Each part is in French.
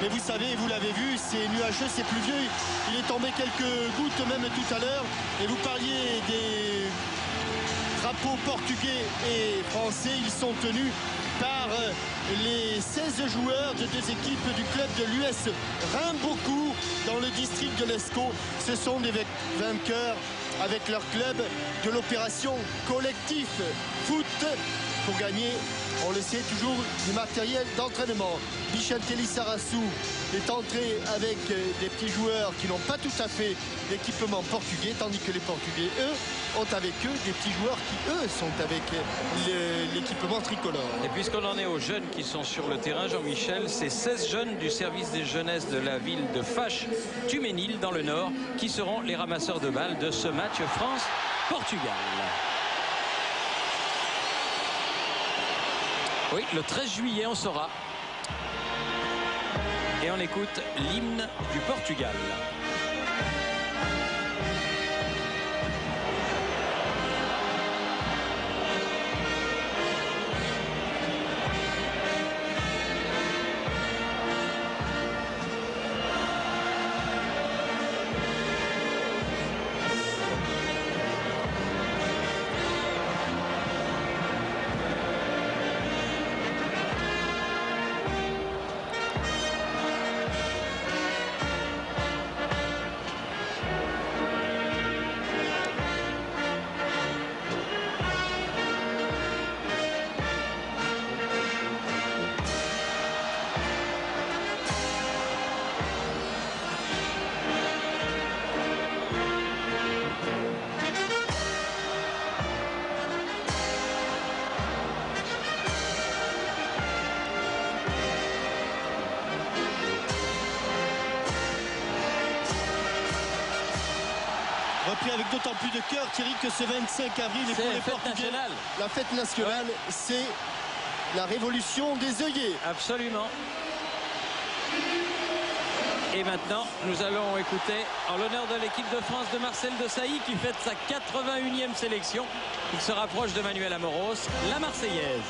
Mais vous savez, vous l'avez vu, c'est nuageux, c'est pluvieux. Il est tombé quelques gouttes même tout à l'heure. Et vous parliez des drapeaux portugais et français. Ils sont tenus par les 16 joueurs de deux équipes du club de l'US Rimbourg dans le district de l'Escaut. Ce sont des vainqueurs avec leur club de l'opération collectif foot pour gagner, on le sait, toujours du matériel d'entraînement. Bichantelli Sarassou est entré avec des petits joueurs qui n'ont pas tout à fait l'équipement portugais, tandis que les Portugais, eux, ont avec eux des petits joueurs qui, eux, sont avec l'équipement tricolore. Et puisqu'on en est aux jeunes qui sont sur le terrain, Jean-Michel, c'est 16 jeunes du service des jeunesses de la ville de Faches-Tuménil, dans le Nord, qui seront les ramasseurs de balles de ce match France-Portugal. Oui, le 13 juillet, on saura. Et on écoute l'hymne du Portugal. Repris avec d'autant plus de cœur, Thierry, que ce 25 avril est pour les Portugais. La fête nationale, c'est la révolution des œillets. Absolument. Et maintenant, nous allons écouter, en l'honneur de l'équipe de France, de Marcel Desailly, qui fête sa 81e sélection. Il se rapproche de Manuel Amoros, la Marseillaise.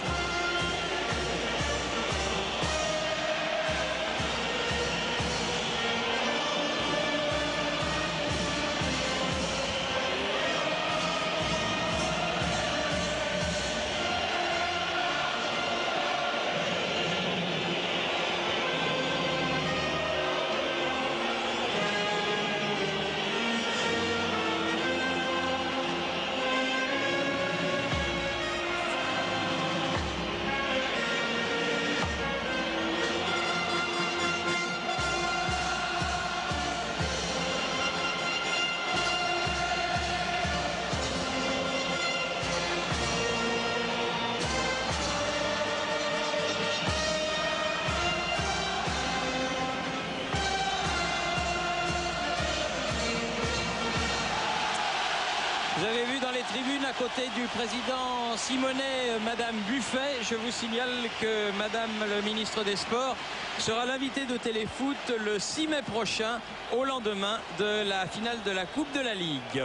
Vous avez vu dans les tribunes à côté du président Simonet, Madame Buffet. Je vous signale que Madame le ministre des Sports sera l'invité de Téléfoot le 6 mai prochain, au lendemain de la finale de la Coupe de la Ligue.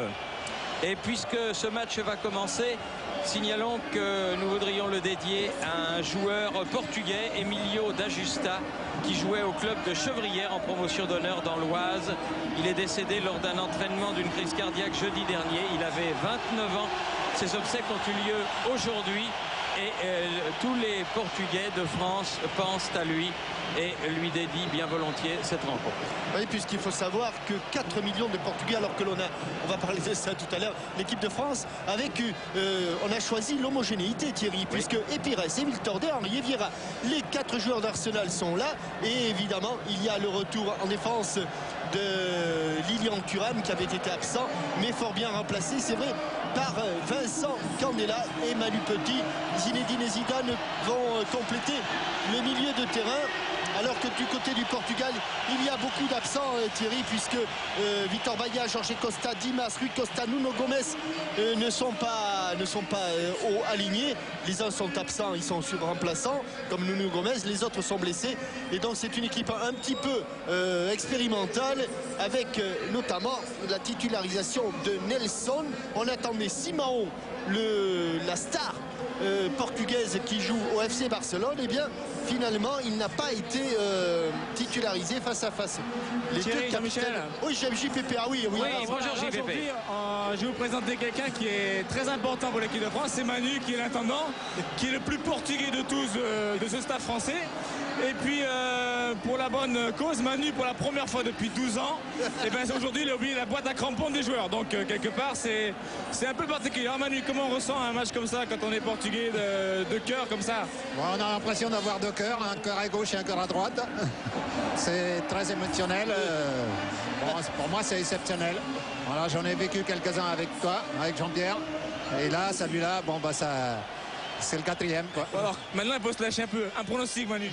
Et puisque ce match va commencer, signalons que nous voudrions le dédier à un joueur portugais, Emilio da Justa, qui jouait au club de Chevrières en promotion d'honneur dans l'Oise. Il est décédé lors d'un entraînement d'une crise cardiaque jeudi dernier. Il avait 29 ans. Ses obsèques ont eu lieu aujourd'hui. Et tous les Portugais de France pensent à lui et lui dédient bien volontiers cette rencontre. Oui, puisqu'il faut savoir que 4 millions de Portugais, alors que on va parler de ça tout à l'heure, l'équipe de France, on a choisi l'homogénéité, Thierry, oui. Puisque Epires, Émile Tordet, Henri Vieira, les 4 joueurs d'Arsenal sont là. Et évidemment, il y a le retour en défense de Lilian Thuram qui avait été absent, mais fort bien remplacé, c'est vrai, par Vincent Candela et Manu Petit. Zinedine Zidane vont compléter le milieu de terrain. Alors que du côté du Portugal, il y a beaucoup d'absents, Thierry, puisque Vitor Baía, Jorge Costa, Dimas, Rui Costa, Nuno Gomes ne sont pas alignés. Les uns sont absents, ils sont sur remplaçants, comme Nuno Gomes, les autres sont blessés. Et donc c'est une équipe un petit peu expérimentale, avec notamment la titularisation de Nelson. On attendait Simão, la star portugaise qui joue au FC Barcelone, eh bien finalement il n'a pas été titularisé face à face. Les Thierry, deux capitaines. Oui, j'aime JPP. Ah oui, oui. Oui, Alors, bonjour JPP. Aujourd'hui, je vais vous présenter quelqu'un qui est très important pour l'équipe de France. C'est Manu qui est l'intendant, qui est le plus portugais de tous de ce staff français. Et puis pour la bonne cause, Manu pour la première fois depuis 12 ans, et ben aujourd'hui il a oublié la boîte à crampons des joueurs. Donc quelque part c'est un peu particulier. Alors, Manu, comment on ressent un match comme ça quand on est portugais de cœur comme ça? Bon, on a l'impression d'avoir deux cœurs, un cœur à gauche et un cœur à droite. C'est très émotionnel. Bon, pour moi c'est exceptionnel. Voilà, j'en ai vécu quelques-uns avec toi, avec Jean-Pierre. Et là, celui-là, bon bah ça. C'est le quatrième, quoi. Alors maintenant il faut se lâcher un peu. Un pronostic, Manu?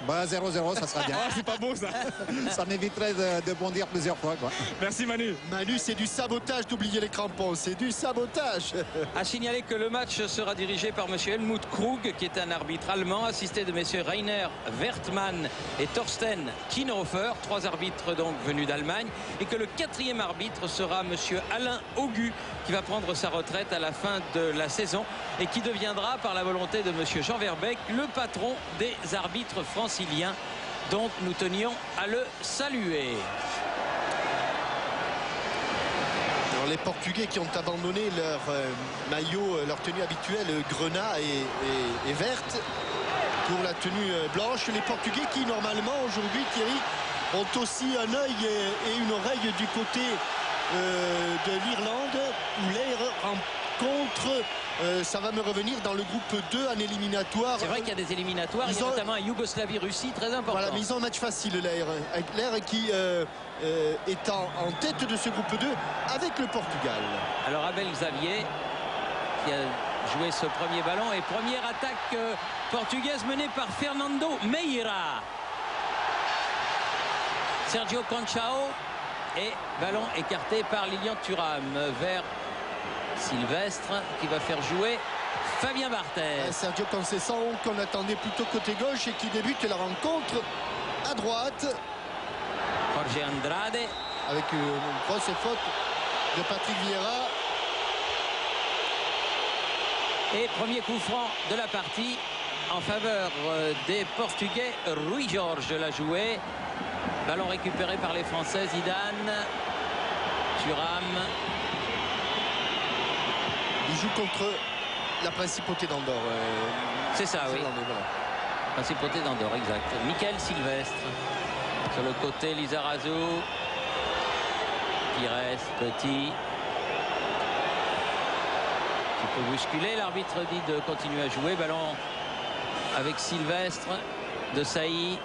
Bah 0-0, ça sera bien. Ah, c'est pas beau ça. Ça m'éviterait de bondir plusieurs fois, quoi. Merci Manu. Manu, c'est du sabotage d'oublier les crampons. C'est du sabotage. À signaler que le match sera dirigé par M. Helmut Krug, qui est un arbitre allemand, assisté de messieurs Rainer Wertmann et Thorsten Kienhofer, 3 arbitres donc venus d'Allemagne, et que le 4e arbitre sera M. Alain Augu, qui va prendre sa retraite à la fin de la saison et qui deviendra, par la volonté de M. Jean Verbeek, le patron des arbitres franciliens. Donc nous tenions à le saluer. Alors, les Portugais qui ont abandonné leur maillot, leur tenue habituelle grenat et verte pour la tenue blanche. Les Portugais qui normalement aujourd'hui, Thierry, ont aussi un œil et une oreille du côté de l'Irlande où l'air rencontre, ça va me revenir, dans le groupe 2 en éliminatoire. C'est vrai qu'il y a des éliminatoires, il y a notamment un Yougoslavie-Russie très important. Voilà, mais ils ont un match facile, l'air qui est en tête de ce groupe 2 avec le Portugal. Alors Abel Xavier qui a joué ce premier ballon et première attaque portugaise menée par Fernando Meira. Sergio Conchao et ballon écarté par Lilian Thuram vers Sylvestre qui va faire jouer Fabien Barthez. Sergio Conceição qu'on attendait plutôt côté gauche et qui débute la rencontre à droite. Jorge Andrade. Avec une grosse faute de Patrick Vieira. Et premier coup franc de la partie en faveur des Portugais. Rui Jorge l'a joué. Ballon récupéré par les Français. Zidane. Thuram. Il joue contre la principauté d'Andorre. C'est ça, oui. Voilà. Principauté d'Andorre, exact. Michael Sylvestre. Sur le côté, Lizarazu. Pires, Petit. Qui peut bousculer. L'arbitre dit de continuer à jouer. Ballon avec Sylvestre. De Sailly.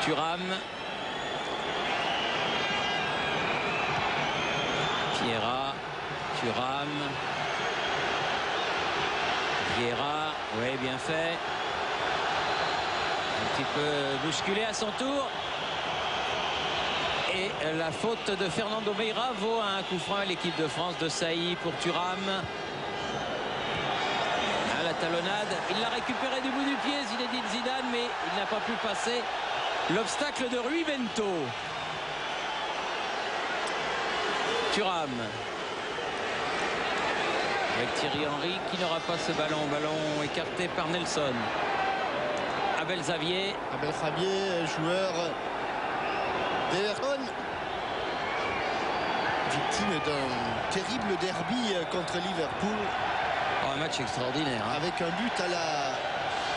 Thuram. Vieira. Thuram. Vieira. Oui, bien fait. Un petit peu bousculé à son tour. Et la faute de Fernando Meira vaut un coup franc à l'équipe de France de Sailly pour Thuram. À la talonnade. Il l'a récupéré du bout du pied, Zinedine Zidane, mais il n'a pas pu passer l'obstacle de Rui Bento. Thuram. Avec Thierry Henry qui n'aura pas ce ballon. Ballon écarté par Nelson. Abel Xavier. Abel Xavier, joueur d'Everton, victime d'un terrible derby contre Liverpool. Oh, un match extraordinaire. Hein. Avec un but à la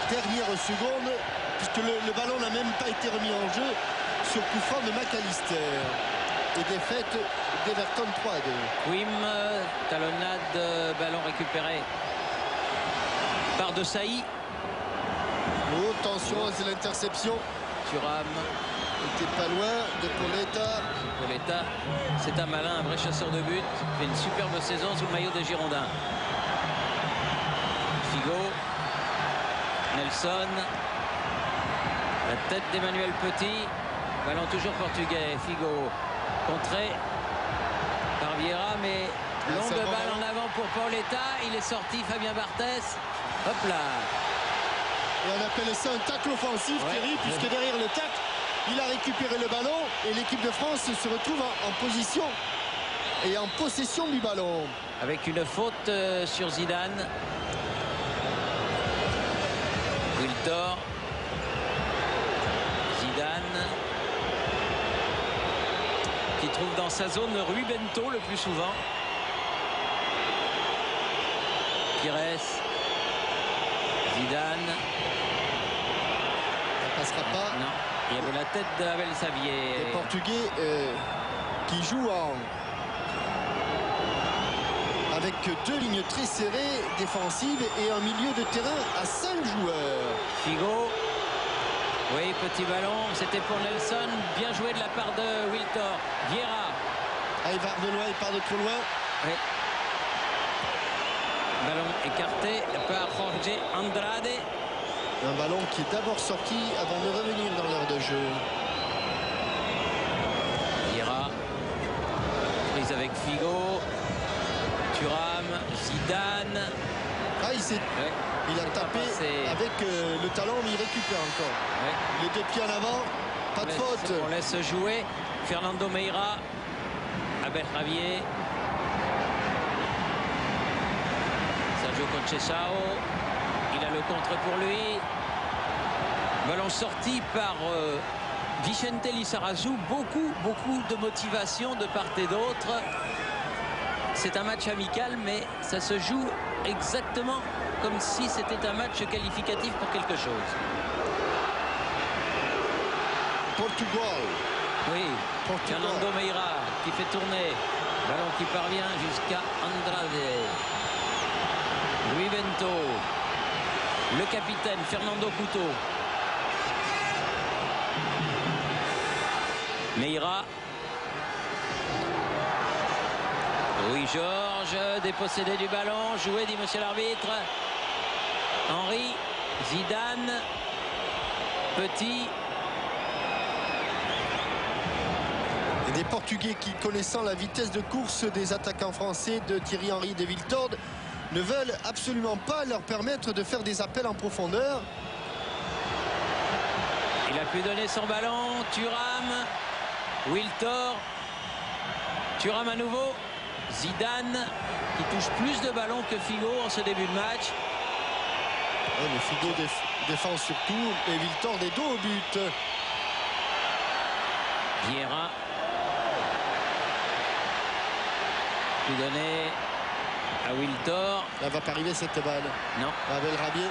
dernière seconde, puisque le ballon n'a même pas été remis en jeu sur coup franc de McAllister. Et défaite d'Everton 3-2. Wim, talonnade, ballon récupéré par De Sailly. Oh, attention, c'est l'interception. Thuram. Il n'était pas loin de Pauletta. Pauletta, c'est un malin, un vrai chasseur de but. Il fait une superbe saison sous le maillot des Girondins. Figo. Nelson. La tête d'Emmanuel Petit. Ballon toujours portugais. Figo. Contré par Vieira, mais longue balle en avant pour Pauletta. Il est sorti, Fabien Barthez. Hop là. Et on appelle ça un tacle offensif, ouais, Thierry, puisque derrière le tacle, il a récupéré le ballon et l'équipe de France se retrouve en position est en possession du ballon. Avec une faute sur Zidane. Wiltor. Zidane. Qui trouve dans sa zone Rui Bento le plus souvent. Pires. Zidane. Ça passera pas. Non, il y avait la tête d'Abel Xavier. Les Portugais qui jouent avec deux lignes très serrées défensives et un milieu de terrain à 5 joueurs. Figo. Oui, petit ballon, c'était pour Nelson. Bien joué de la part de Wiltor. Vieira. Ah, il va de loin, il part de trop loin. Oui. Ballon écarté par Jorge Andrade. Un ballon qui est d'abord sorti avant de revenir dans l'heure de jeu. Vieira. Prise avec Figo. Thuram. Zidane. Ah, il a tapé avec le talon, mais il récupère encore. Ouais. Les deux pieds en avant, pas de faute. On laisse jouer. Fernando Meira. Abel Xavier. Sergio Conceição. Il a le contre pour lui. Ballon sorti par Vicente Lizarazu. Beaucoup de motivation de part et d'autre. C'est un match amical, mais ça se joue exactement comme si c'était un match qualificatif pour quelque chose. Portugal. Oui, Fernando Meira qui fait tourner. Ballon qui parvient jusqu'à Andrade. Rui Bento. Le capitaine Fernando Couto. Meira. Oui, Georges, dépossédé du ballon. Joué, dit monsieur l'arbitre. Henry. Zidane. Petit. Et des Portugais qui, connaissant la vitesse de course des attaquants français de Thierry Henry et de Wiltord, ne veulent absolument pas leur permettre de faire des appels en profondeur. Il a pu donner son ballon. Thuram. Wiltor. Thuram à nouveau. Zidane qui touche plus de ballons que Figo en ce début de match. Ouais, mais Figo défend surtout et Wiltord est dos au but. Vieira. Pu donner à Wiltor. Là va pas arriver cette balle. Non. Abel Rabier.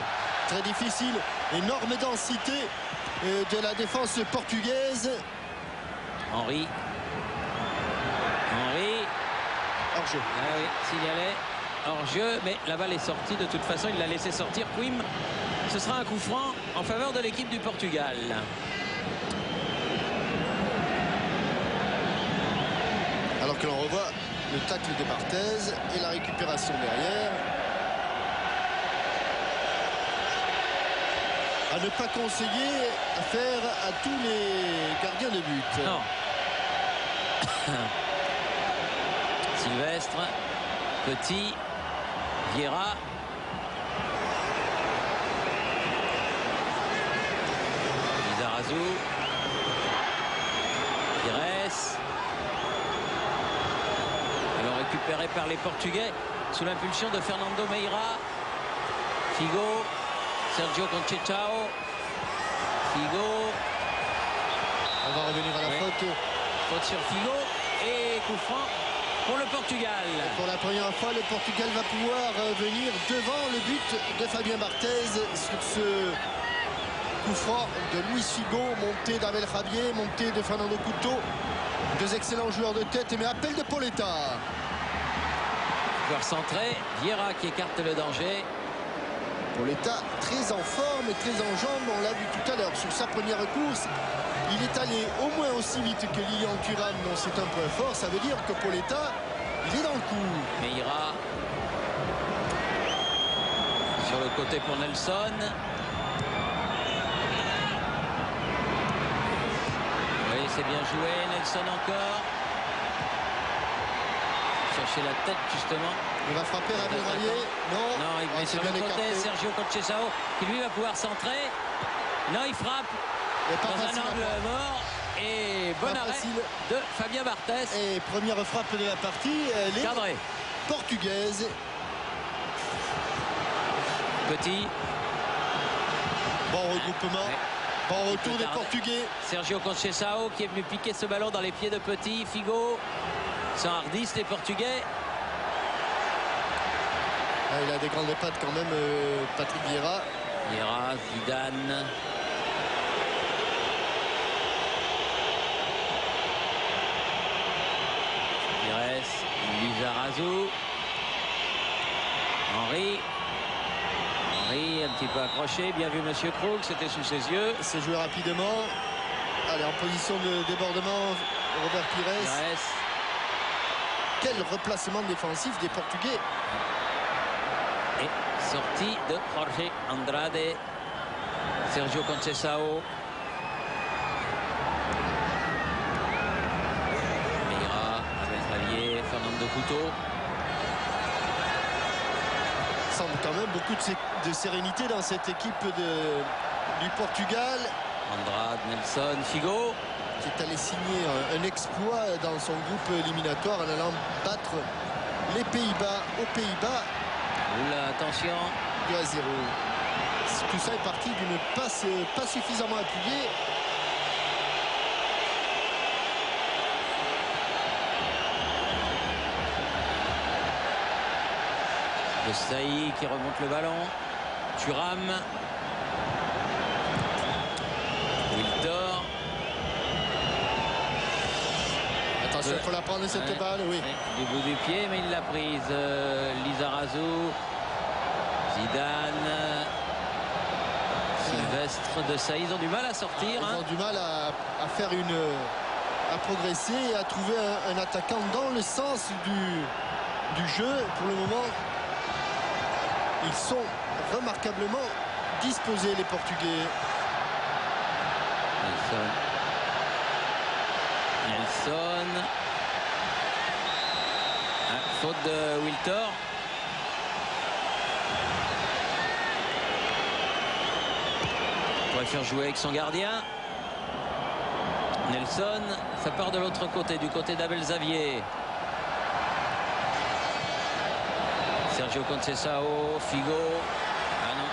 Très difficile. Énorme densité de la défense portugaise. Henry. Hors-jeu. Ah oui, signalé. Hors-jeu, mais la balle est sortie. De toute façon, il l'a laissé sortir. Quim. Ce sera un coup franc en faveur de l'équipe du Portugal. Alors que l'on revoit le tacle de Barthez et la récupération derrière. À ne pas conseiller à faire à tous les gardiens de but. Non. Sylvestre. Petit. Vieira. Lizarazu. Pires. Alors récupéré par les Portugais sous l'impulsion de Fernando Meira. Figo. Sergio Conceição. Figo. On va revenir à la faute. Faute sur Figo. Et coup franc pour le Portugal. Pour la première fois, le Portugal va pouvoir venir devant le but de Fabien Barthez sur ce coup franc de Luis Figo, montée d'Abel Xavier, montée de Fernando Couto. Deux excellents joueurs de tête, mais appel de Pauletta. Joueur centré, Vieira qui écarte le danger. Pauletta très en forme et très en jambes, on l'a vu tout à l'heure sur sa première course. Il est allé au moins aussi vite que Lilian Thuram, dont c'est un point fort. Ça veut dire que Pauletta, il est dans le coup. Meira sur le côté pour Nelson. Oui, c'est bien joué. Nelson encore. Chercher la tête justement. Il va frapper Abel Rabier. Non, il met sur le côté écarté. Sergio Conceição qui lui va pouvoir centrer. Non, il frappe. Dans un angle mort. Et bon arrêt de Fabien Barthez. Et première frappe de la partie, elle est cadré. Portugaise. Petit. Bon regroupement. Ouais. Bon retour des Portugais. Sergio Conceição qui est venu piquer ce ballon dans les pieds de Petit. Figo s'enhardissent les Portugais. Ah, il a des grandes pattes quand même, Patrick Vieira. Vieira, Zidane. Pires, Lizarazu. Henry, un petit peu accroché, bien vu Monsieur Krug, c'était sous ses yeux. C'est joué rapidement. Allez, en position de débordement, Robert Pires. Quel replacement défensif des Portugais. Et sortie de Jorge Andrade. Sergio Conceição. Meira, Abel Xavier, Fernando Couto. Semble quand même beaucoup de sérénité dans cette équipe du Portugal. Andrade, Nelson, Figo. Qui est allé signer un exploit dans son groupe éliminatoire en allant battre les Pays-Bas aux Pays-Bas. Oula, attention. 2-0. Tout ça est parti d'une passe pas suffisamment appuyée. De Saï qui remonte le ballon. Thuram. Wiltor. Attention, il faut la prendre cette balle, oui. Du bout du pied, mais il l'a prise. Lizarazu. Zidane. Sylvestre, De Saï, ils ont du mal à sortir. Ils ont du mal à faire à progresser et à trouver un attaquant dans le sens du jeu. Pour le moment, ils sont remarquablement disposés, les Portugais. Nelson. Faute de Wiltor. Il pourrait faire jouer avec son gardien. Nelson, ça part de l'autre côté, du côté d'Abel Xavier. Sergio Conceição, Figo. Ah non.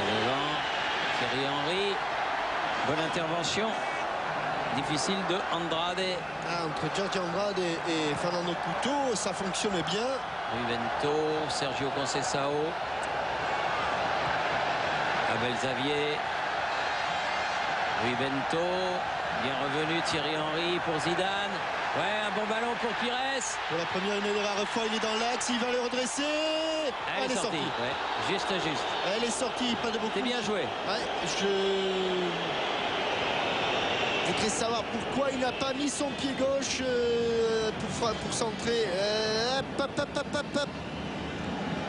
Devant, Thierry Henry. Bonne intervention. Difficile de Andrade. Entre Jorge Andrade et Fernando Couto, ça fonctionne bien. Rui Bento, Sergio Conceição. Abel Xavier. Rui Bento. Bien revenu Thierry Henry pour Zidane. Ouais, un bon ballon pour Pires. Pour la première une des rares fois, il est dans l'axe, il va le redresser. Elle est sortie. Ouais, juste. Elle est sortie, pas de beaucoup. C'est bien joué. Ouais, je voudrais savoir pourquoi il n'a pas mis son pied gauche pour centrer.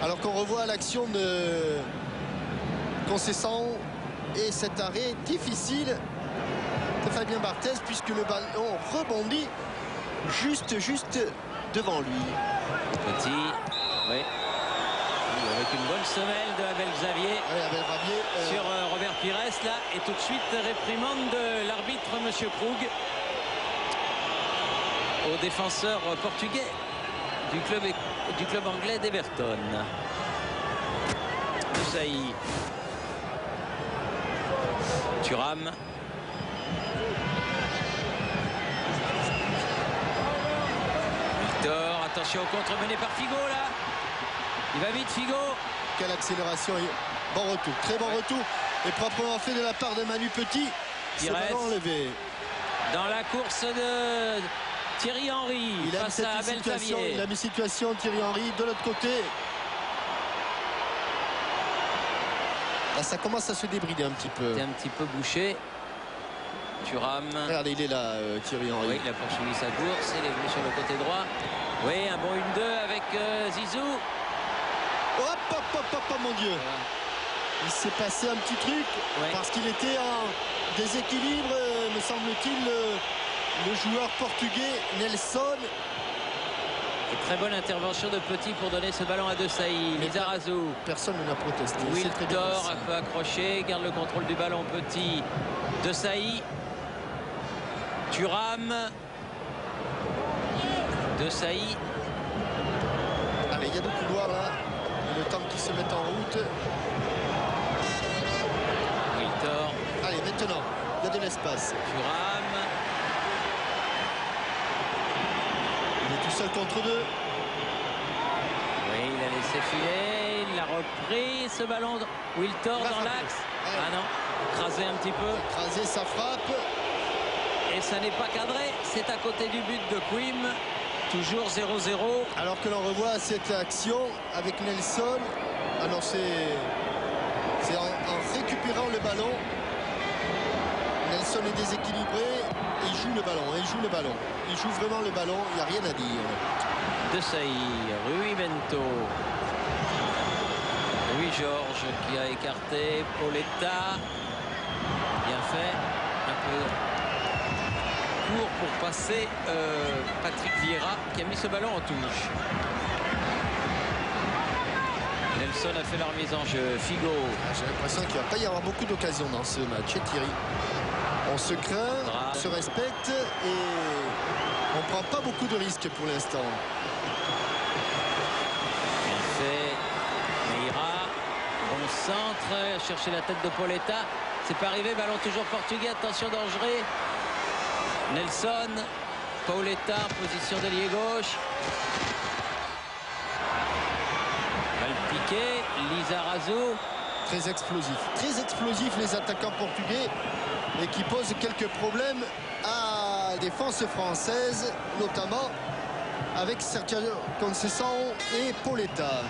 Alors qu'on revoit l'action de Conceição et cet arrêt difficile de Fabien Barthez, puisque le ballon rebondit juste devant lui. Petit, oui. Avec une bonne semelle de Abel Xavier. Allez, Abel Xavier sur Robert Pires là, et tout de suite réprimande de l'arbitre Monsieur Krug au défenseur portugais du club anglais d'Everton. Moussaï. Thuram. Victor, attention au contre mené par Figo là. Il va vite Figo. Quelle accélération. Bon retour, très bon retour. Et proprement fait de la part de Manu Petit. Pires enlevé. Dans la course de Thierry Henry face à Abel Xavier. Il a mis situation Thierry Henry de l'autre côté. Là, ça commence à se débrider un petit peu. C'est un petit peu bouché. Thuram. Regardez, il est là, Thierry Henry. Oui, il a poursuivi sa course. Il est venu sur le côté droit. Oui, un bon 1-2 avec Zizou. Hop, mon Dieu. Il s'est passé un petit truc, parce qu'il était en déséquilibre, me semble-t-il, le joueur portugais Nelson. Et très bonne intervention de Petit pour donner ce ballon à Desailly. Lizarazu. Personne n'a protesté. Wiltord un peu accroché, garde le contrôle du ballon. Petit. Desailly. Thuram. Desailly. Allez, il y a deux couloirs là. Le temps qu'ils se mettent en route. Wiltord. Allez, maintenant, il y a de l'espace. Thuram. Il est tout seul contre deux. Oui, il a laissé filer. Il l'a repris. Ce ballon. Wiltord dans l'axe. Ah non. Écrasé un petit peu. Écrasé, ça frappe. Et ça n'est pas cadré. C'est à côté du but de Quim. Toujours 0-0. Alors que l'on revoit cette action avec Nelson. Alors c'est en récupérant le ballon. Nelson est déséquilibré et il joue le ballon. Il joue vraiment le ballon. Il n'y a rien à dire. Desailly, Rui Bento. Rui Georges qui a écarté Pauletta. Bien fait. Un peu court pour passer Patrick Vieira qui a mis ce ballon en touche. Nelson a fait la remise en jeu. Figo. J'ai l'impression qu'il ne va pas y avoir beaucoup d'occasions dans ce match. Thierry. On se craint, on se respecte et on ne prend pas beaucoup de risques pour l'instant. Bien fait. Meira. Bon centre. Chercher la tête de Pauletta. C'est pas arrivé. Ballon toujours portugais. Attention, dangereux. Nelson. Pauletta en position d'ailier gauche. Balle piquée. Lizarazu. Très explosif les attaquants portugais et qui posent quelques problèmes à la défense française, notamment avec Sergio Conceição et Pauletta.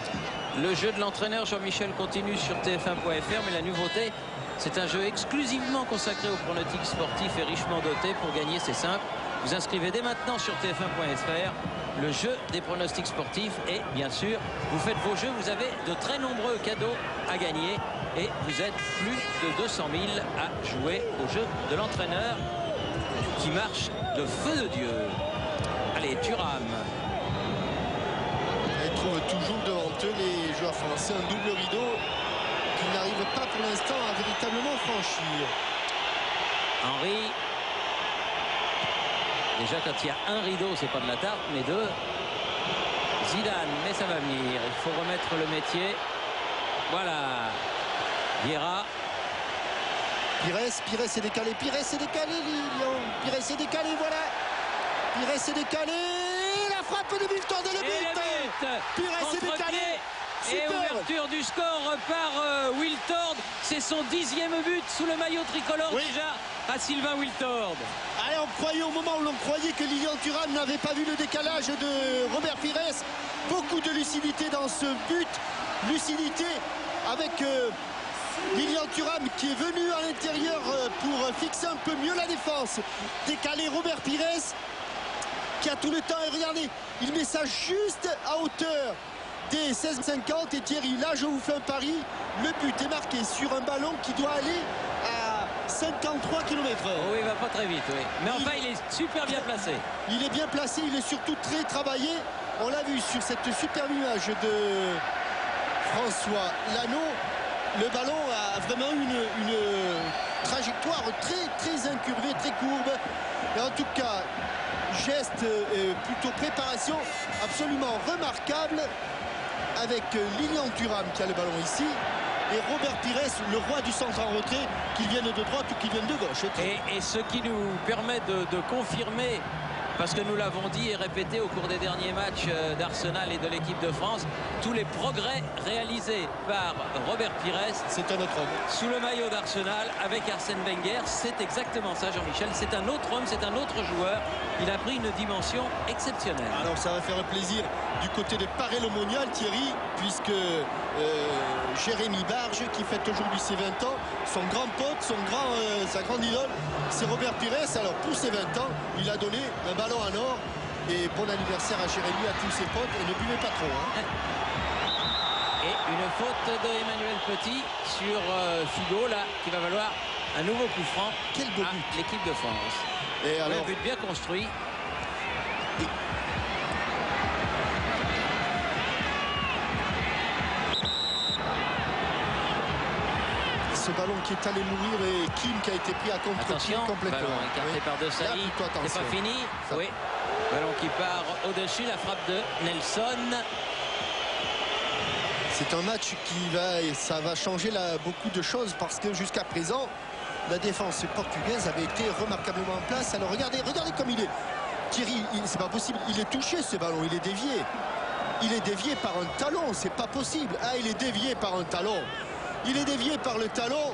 Le jeu de l'entraîneur Jean-Michel continue sur TF1.fr, mais la nouveauté, c'est un jeu exclusivement consacré aux pronostics sportifs et richement doté. Pour gagner, c'est simple. Vous inscrivez dès maintenant sur TF1.fr le jeu des pronostics sportifs et bien sûr, vous faites vos jeux. Vous avez de très nombreux cadeaux à gagner et vous êtes plus de 200 000 à jouer au jeu de l'entraîneur qui marche de feu de Dieu. Allez, Thuram. Ils trouvent toujours devant eux les joueurs français un double rideau qu'ils n'arrivent pas pour l'instant à véritablement franchir. Henry. Déjà, quand il y a un rideau, c'est pas de la tarte, mais deux. Zidane, mais ça va venir. Il faut remettre le métier. Voilà. Vieira. Pires est décalé. Lyon. Pires est décalé, voilà. Pires est décalé. La frappe de Wiltord et le but. Pires est décalé. Et ouverture du score par Wiltord. C'est son 10e but sous le maillot tricolore déjà à Sylvain Wiltord. Allez, on croyait au moment où l'on croyait que Lilian Thuram n'avait pas vu le décalage de Robert Pires. Beaucoup de lucidité dans ce but. Lucidité avec Lilian Thuram qui est venu à l'intérieur pour fixer un peu mieux la défense. Décaler Robert Pires qui a tout le temps. Et regardez, il met ça juste à hauteur des 16,50. Et Thierry, là je vous fais un pari. Le but est marqué sur un ballon qui doit aller à 53 km/h. Oh, il va pas très vite, oui. Mais enfin, il est super bien placé. Il est bien placé, il est surtout très travaillé. On l'a vu sur cette superbe image de François Lano. Le ballon a vraiment une trajectoire très incurvée, très courbe. Et en tout cas, geste plutôt préparation absolument remarquable avec Lilian Thuram qui a le ballon ici et Robert Pires, le roi du centre en retrait, qu'il vienne de droite ou qu'il vienne de gauche. Et ce qui nous permet de confirmer, parce que nous l'avons dit et répété au cours des derniers matchs d'Arsenal et de l'équipe de France, tous les progrès réalisés par Robert Pires. C'est un autre homme. Sous le maillot d'Arsenal avec Arsène Wenger, c'est exactement ça, Jean-Michel. C'est un autre homme, c'est un autre joueur. Il a pris une dimension exceptionnelle. Alors ça va faire plaisir du côté de Paray-le-Monial, Thierry, puisque Jérémy Barge, qui fête aujourd'hui ses 20 ans, son grand pote, sa grande idole, c'est Robert Pires. Alors pour ses 20 ans, il a donné un ballon en or. Et bon anniversaire à Jérémy, à tous ses potes, et ne buvez pas trop. Hein. Et une faute de Emmanuel Petit sur Figo, là, qui va valoir un nouveau coup franc. Quel beau but. L'équipe de France. Et alors, un but bien construit. ce ballon qui est allé mourir et Kim qui a été pris à contre-pied Attention, complètement. ballon écarté par De Sailly. C'est pas fini. Ça. Oui. Ballon qui part au-dessus, la frappe de Nelson. C'est un match qui va, et ça va changer beaucoup de choses parce que jusqu'à présent, la défense portugaise avait été remarquablement en place. Alors regardez comme il est. Thierry, c'est pas possible. Il est touché ce ballon, il est dévié. Il est dévié par un talon, c'est pas possible. Ah, il est dévié par un talon. Il est dévié par le talon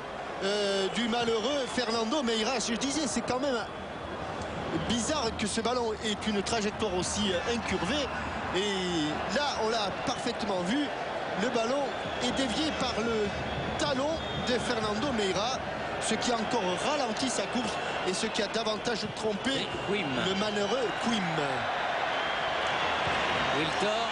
du malheureux Fernando Meira. Je disais, c'est quand même bizarre que ce ballon ait une trajectoire aussi incurvée. Et là, on l'a parfaitement vu. Le ballon est dévié par le talon de Fernando Meira, ce qui a encore ralenti sa course et ce qui a davantage trompé le malheureux Quim. Wiltor.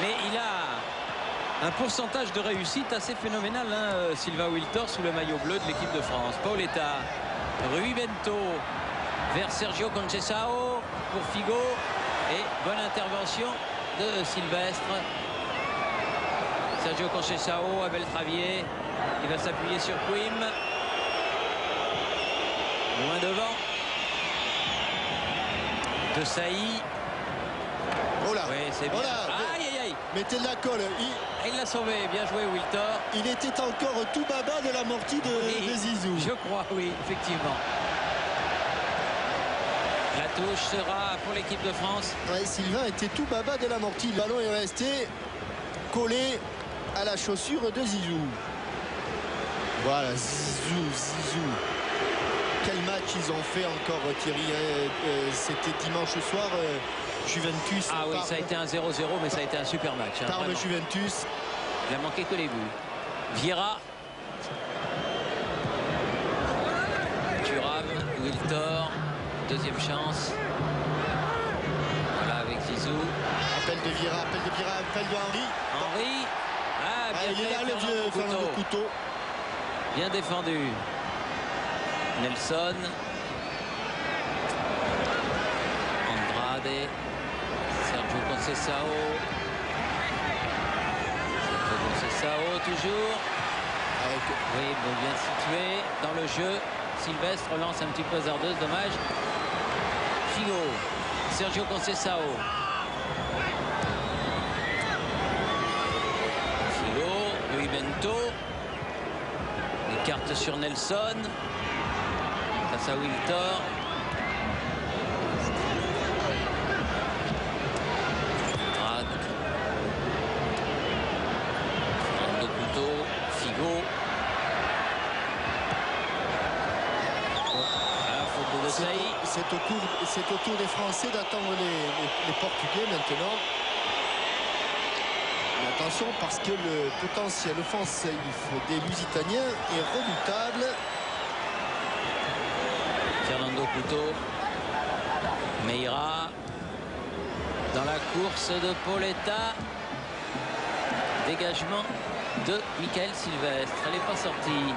Mais il a un pourcentage de réussite assez phénoménal, hein, Sylvain Wiltor, sous le maillot bleu de l'équipe de France. Paoletta, Rui Bento vers Sergio Conceição pour Figo. Et bonne intervention de Sylvestre. Sergio Conceição à Beltravier. Il va s'appuyer sur Quim. Loin devant. De Sailly. Oh là, oui, c'est bien. Oh là, aïe, aïe, aïe. mettez de la colle. Il l'a sauvé. Bien joué, Wiltor. Il était encore tout baba de l'amorti de Zizou. Je crois, oui, effectivement. La touche sera pour l'équipe de France. Ouais, Sylvain était tout baba de l'amorti. Le ballon est resté collé à la chaussure de Zizou. Voilà, Zizou. Quel match ils ont fait encore, Thierry. C'était dimanche soir. Juventus. Ah oui, ça a été un 0-0, mais ça a été un super match. Hein, Parme Juventus. Il a manqué que les buts. Vieira. Thuram, Wiltor. Deuxième chance. Voilà avec Zizou. Appel de Vieira, appel de Henry. Henry. Ah, bien il est là, le vieux Fernando Couto. Bien défendu. Nelson. Andrade. Sergio Conceição. Toujours. Oui, bien situé dans le jeu. Sylvestre lance un petit peu hasardeuse, dommage. Figo. Sergio Conceição. Figo. Rui Bento. Écarte sur Nelson. Face à Wiltor. Figo. C'est au tour des Français d'attendre les Portugais maintenant. Mais attention parce que le potentiel offensif des Lusitaniens est redoutable. Fernando Couto. Meira. Dans la course de Paoletta. Dégagement de Michael Sylvestre. Elle n'est pas sortie.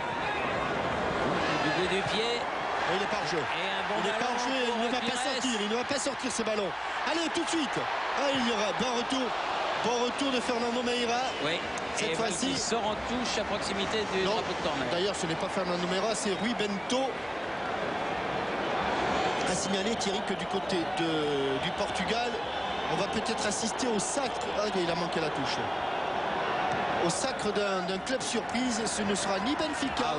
Du bout du pied. Et il est par jeu. Il est par jeu. Il ne va pas sortir. Il ne va pas sortir ce ballon. Allez, tout de suite. Ah, il y aura bon retour. Bon retour de Fernando Meira. Oui. Cette fois-ci. Il sort en touche à proximité du drapeau de corner. D'ailleurs, ce n'est pas Fernando Meira, c'est Rui Bento. À signaler, Thierry, que du côté du Portugal, on va peut-être assister au sacre. Ah, il a manqué la touche. Au sacre d'un club surprise. Ce ne sera ni Benfica,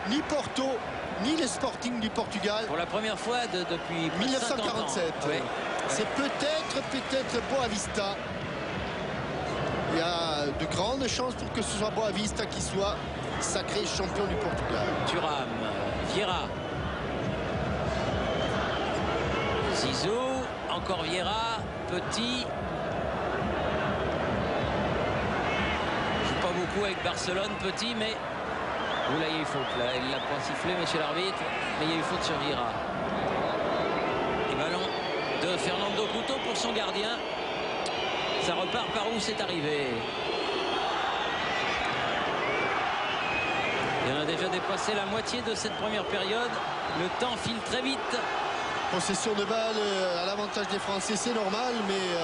ni Porto, ni le Sporting du Portugal. Pour la première fois depuis 1947. Oui. C'est peut-être Boavista. Il y a de grandes chances pour que ce soit Boavista qui soit sacré champion du Portugal. Thuram, Vieira. Zizou, encore Vieira, Petit. Joue pas beaucoup avec Barcelone, Petit, mais là il y a eu faute. Là, il l'a pas sifflé, monsieur l'arbitre, mais il y a eu faute sur Vieira. Et ballon de Fernando Couto pour son gardien. Ça repart par où c'est arrivé. Il y en a déjà dépassé la moitié de cette première période. Le temps file très vite. Possession de balle à l'avantage des Français, c'est normal, mais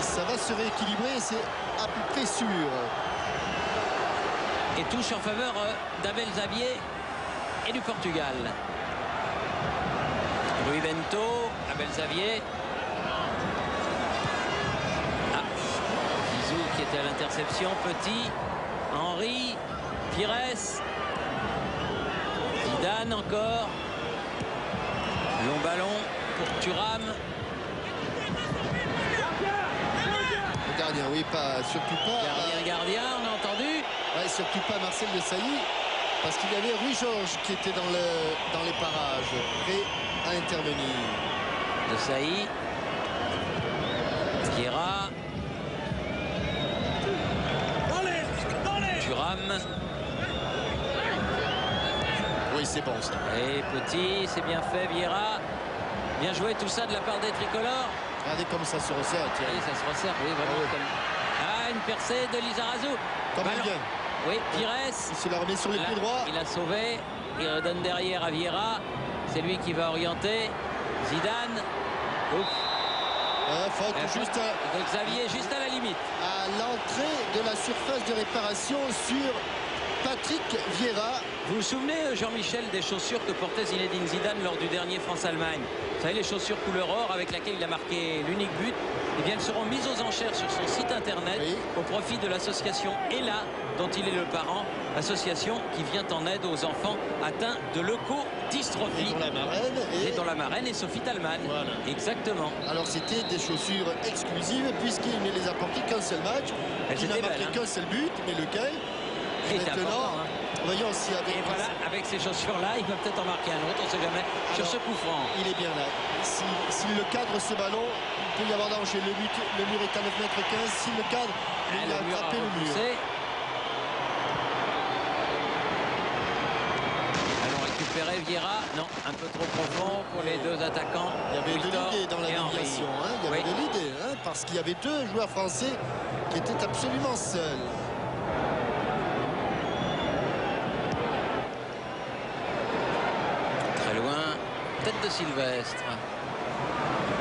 ça va se rééquilibrer, c'est à peu près sûr. Et touche en faveur d'Abel Xavier et du Portugal. Rui Bento, Abel Xavier. Ah, Zizou qui était à l'interception. Petit, Henry, Pires, Zidane encore. Long ballon pour Thuram. Le gardien, oui, surtout pas. Gardien, on a entendu. Ouais, surtout pas Marcel Desailly, parce qu'il y avait Rui Georges qui était dans les parages, prêt à intervenir. Desailly. Vieira. Thuram. Oui, c'est bon ça. Et Petit, c'est bien fait, Vieira. Bien joué tout ça de la part des tricolores. Regardez comme ça se resserre. Tiens. Oui, ça se resserre, oui, vraiment. Ah, oui. Ah, une percée de Lizarazu. Comme il vient. Oui, Pires. Il se la remet sur les pieds droits. Il a sauvé. Il redonne derrière à Vieira. C'est lui qui va orienter. Zidane. Ouf. Faute juste de Xavier, juste à la limite. À l'entrée de la surface de réparation sur Patrick Vieira. Vous vous souvenez, Jean-Michel, des chaussures que portait Zinedine Zidane lors du dernier France-Allemagne? Vous savez, les chaussures couleur or avec laquelle il a marqué l'unique but. Eh bien, elles seront mises aux enchères sur son site internet, oui, au profit de l'association ELA, dont il est le parent, association qui vient en aide aux enfants atteints de leucodystrophie. Et dont la marraine est Sophie Thalmann. Voilà. Exactement. Alors, c'était des chaussures exclusives puisqu'il ne les a portées qu'un seul match. Il n'a marqué qu'un seul but, mais lequel? Et maintenant, voyons si avec... Et voilà, avec ces chaussures-là, il va peut-être en marquer un autre, on ne sait jamais. Alors, sur ce coup franc. Il est bien là. S'il le cadre ce ballon, il peut y avoir danger. Le mur est à 9,15 m. S'il le cadre, il a attrapé le mur. Allons récupérer Vieira. Non, un peu trop profond pour les deux attaquants. Il y avait de l'idée dans la déviation. Il y avait de l'idée, parce qu'il y avait deux joueurs français qui étaient absolument seuls. Tête de Sylvestre,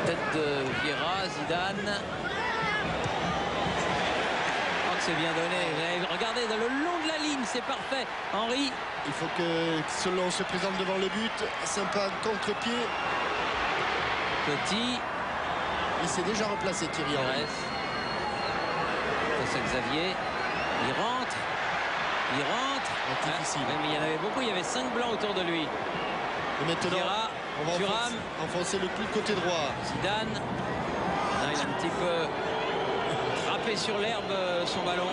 tête de Vieira, Zidane. Oh, que c'est bien donné. Regardez, dans le long de la ligne, c'est parfait. Henry. Il faut que Solon se présente devant le but. Sympa contre-pied. Petit. Il s'est déjà replacé, Thierry Henry. C'est Xavier. Il rentre. Difficile. Mais il y en avait beaucoup. Il y avait 5 blancs autour de lui. Et maintenant, Vieira, on va enfoncer le coup côté droit. Zidane. Non, il a un petit peu frappé sur l'herbe son ballon.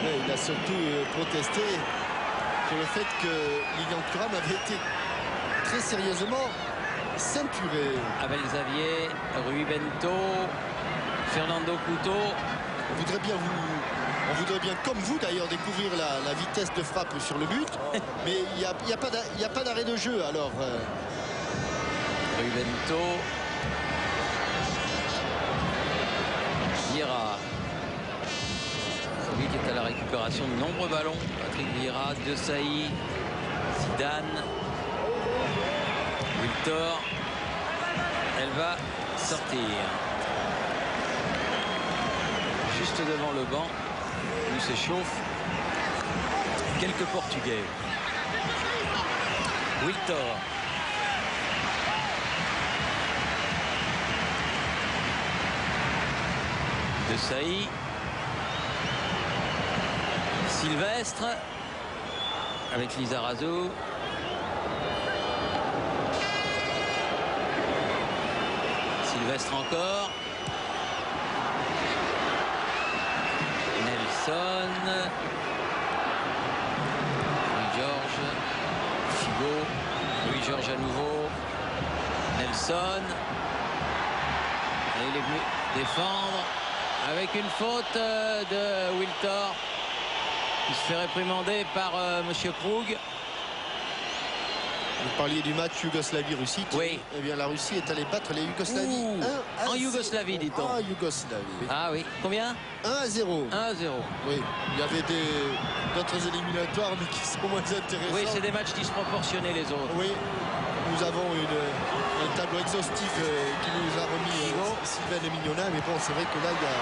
Mais il a surtout protesté sur le fait que Lilian Thuram avait été très sérieusement ceinturé. Abel Xavier, Rui Bento, Fernando Couto. On voudrait bien, comme vous d'ailleurs, découvrir la vitesse de frappe sur le but. Mais il n'y a pas d'arrêt de jeu. Alors, Rui Bento. Vieira. Celui qui est à la récupération de nombreux ballons. Patrick Vieira, Desailly, Zidane, Wiltor. Elle va sortir. Juste devant le banc. Où s'échauffe quelques Portugais. Wiltor. Desailly. Sylvestre. Avec Lizarazu. Sylvestre encore. Louis-Georges, Figo, Louis-Georges à nouveau, Nelson. Et il est venu défendre avec une faute de Wiltor qui se fait réprimander par Monsieur Krug. Vous parliez du match Yougoslavie-Russie. Oui. Eh bien, la Russie est allée battre les Yougoslavies. En Yougoslavie, dit-on. En Yougoslavie. Oui. Ah oui. Combien? 1-0. 1-0. Oui. Il y avait d'autres éliminatoires, mais qui sont moins intéressants. Oui, c'est des matchs disproportionnés, les autres. Oui. Nous avons un tableau exhaustif qui nous a remis Sylvain et Mignonnet. Mais bon, c'est vrai que là, il y a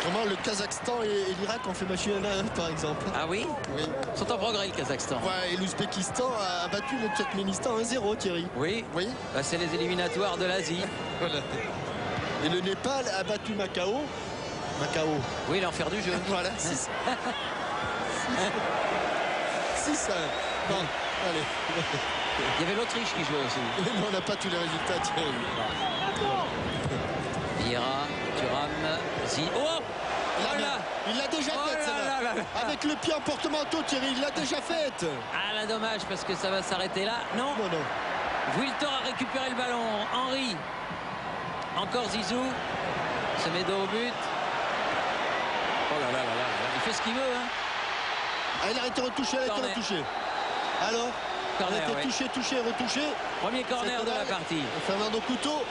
Autrement, le Kazakhstan et l'Irak ont fait machine à 1 par exemple. Ah oui? Oui. Ils sont en progrès, le Kazakhstan. Ouais, et l'Ouzbékistan a battu le Turkménistan 1-0, Thierry. Oui, Oui. bah, c'est les éliminatoires de l'Asie. Voilà. Et le Népal a battu Macao. Macao. Oui, l'enfer du jeu. Voilà, 6. 6 Bon, allez. Il y avait l'Autriche qui jouait aussi. Mais on n'a pas tous les résultats, Thierry. Vieira, Thuram, Oh, Il l'a déjà Oh faite, là celle-là. là là. Avec le pied en porte-manteau, Thierry, il l'a déjà faite. Ah là, dommage, parce que ça va s'arrêter là. Non, Non, non. Wiltor a récupéré le ballon. Henry. Encore Zizou. Se met dos au but. Oh là là là là. Il fait ce qu'il veut, hein. Ah, il a été retouché, il a été Corner. retouché. Alors, Corner, il a été ouais. touché, retouché. Premier corner C'est de la corner. partie. Fernando Couto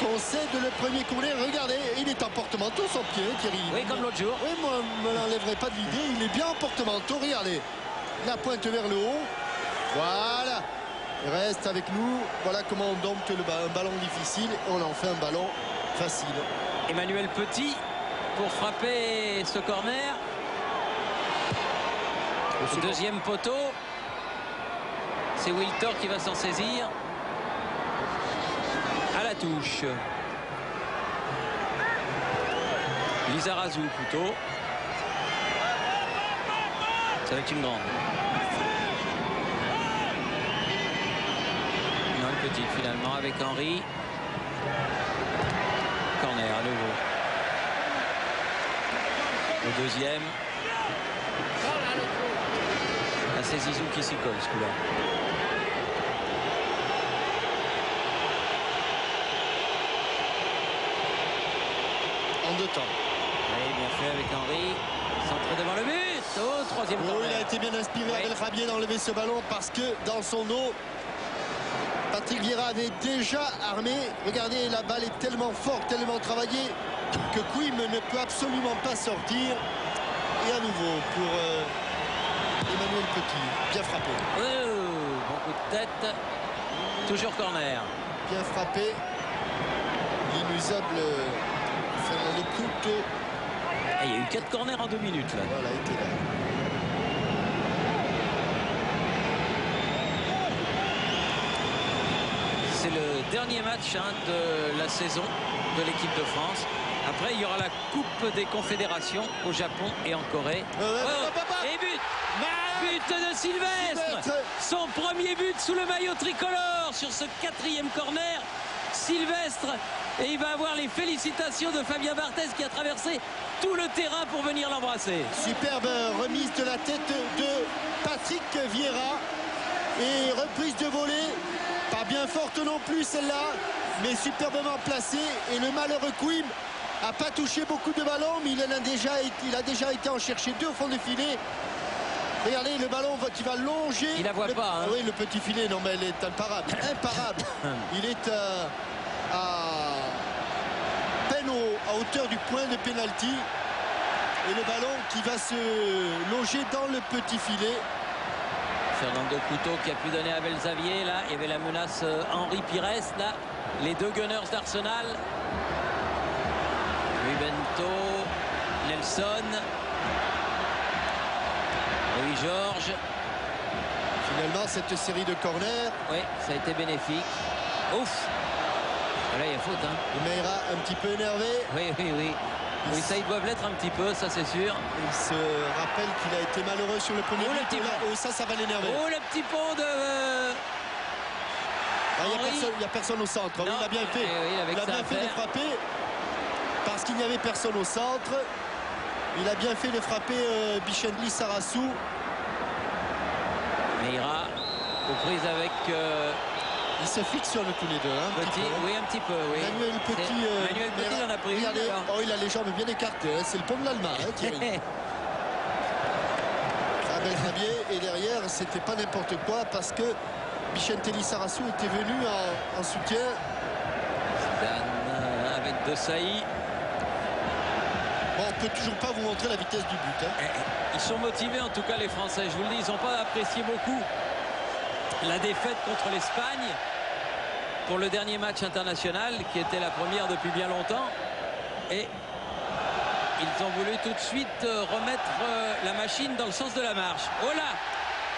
concède le premier corner. Regardez, il est en porte-manteau son pied, Thierry. Oui, comme l'autre jour. Oui, moi, je ne me l'enlèverai pas de l'idée. Il est bien en porte-manteau. Regardez, la pointe vers le haut. Voilà. Il reste avec nous. Voilà comment on dompte un ballon difficile. On en fait un ballon facile. Emmanuel Petit pour frapper ce corner. Deuxième poteau. C'est Wiltor qui va s'en saisir. À la touche. Lizarazu plutôt. Ça va être une grande. Non, une petite finalement avec Henry. Corner à nouveau. Le deuxième. Ah, c'est Zizou qui s'y colle ce coup-là. En 2 temps. Oui, bien fait avec Henry. Centré devant le but. Oh, troisième Oh, corner. il a été bien inspiré Oui. avec Rabier d'enlever ce ballon parce que dans son dos, Patrick Vieira avait déjà armé. Regardez, la balle est tellement forte, tellement travaillée que Quim ne peut absolument pas sortir. Et à nouveau pour Emmanuel Petit. Bien frappé. Oh, bon coup de tête. Toujours corner. Bien frappé. L'inusable Fernando Couto. Et il y a eu 4 corners en 2 minutes là. Voilà, était là. C'est le dernier match de la saison de l'équipe de France. Après, il y aura la Coupe des Confédérations au Japon et en Corée. Et but. But de Sylvestre. Son premier but sous le maillot tricolore sur ce 4e corner. Sylvestre. Et il va avoir les félicitations de Fabien Barthez qui a traversé tout le terrain pour venir l'embrasser. Superbe remise de la tête de Patrick Vieira. Et reprise de volée. Pas bien forte non plus celle-là. Mais superbement placée. Et le malheureux Quim n'a pas touché beaucoup de ballons. Mais il a déjà été en chercher 2 au fond du filet. Regardez le ballon qui va longer. Il la voit pas. Hein. Oui, le petit filet. Non, mais elle est imparable. Imparable. Il est à peine à hauteur du point de pénalty. Et le ballon qui va se loger dans le petit filet. Fernando Couto qui a pu donner à Belzavier. Là, il y avait la menace Henri Pires. Là, les 2 gunners d'Arsenal. Rui Bento, Nelson. Louis Georges. Finalement, cette série de corners. Oui, ça a été bénéfique. Ouf. Là, il y a faute. Hein. Meira un petit peu énervé. Oui, oui, oui. Oui, ça, ils doivent l'être un petit peu, ça c'est sûr. Il se rappelle qu'il a été malheureux sur le premier Oh, le but. petit pont. Oh, ça va l'énerver. Oh, le petit pont de... Il n'y a personne au centre. Oui, Non. il a bien fait. Oui, Il a bien fait de frapper parce qu'il n'y avait personne au centre. Il a bien fait de frapper Bichendli Sarassou. Meira aux prises avec Ils se fictionnent tous les deux. Hein, un Petit. petit peu, hein. Oui, un petit peu, oui. Manuel Petit. Manuel Petit, Meira. il en a pris une. Regardez, alors. oh, il a les jambes bien écartées. Hein. C'est le pont de l'Allemagne, hein, Thierry. Abel Rabier. Et derrière, c'était pas n'importe quoi parce que Bichentelli Sarassou était venu en soutien. Zidane avec De Sailly. Bon, on peut toujours pas vous montrer la vitesse du but. Hein. Ils sont motivés en tout cas les Français. Je vous le dis, ils n'ont pas apprécié beaucoup la défaite contre l'Espagne pour le dernier match international qui était la première depuis bien longtemps. Et Ils ont voulu tout de suite remettre la machine dans le sens de la marche. Oh là!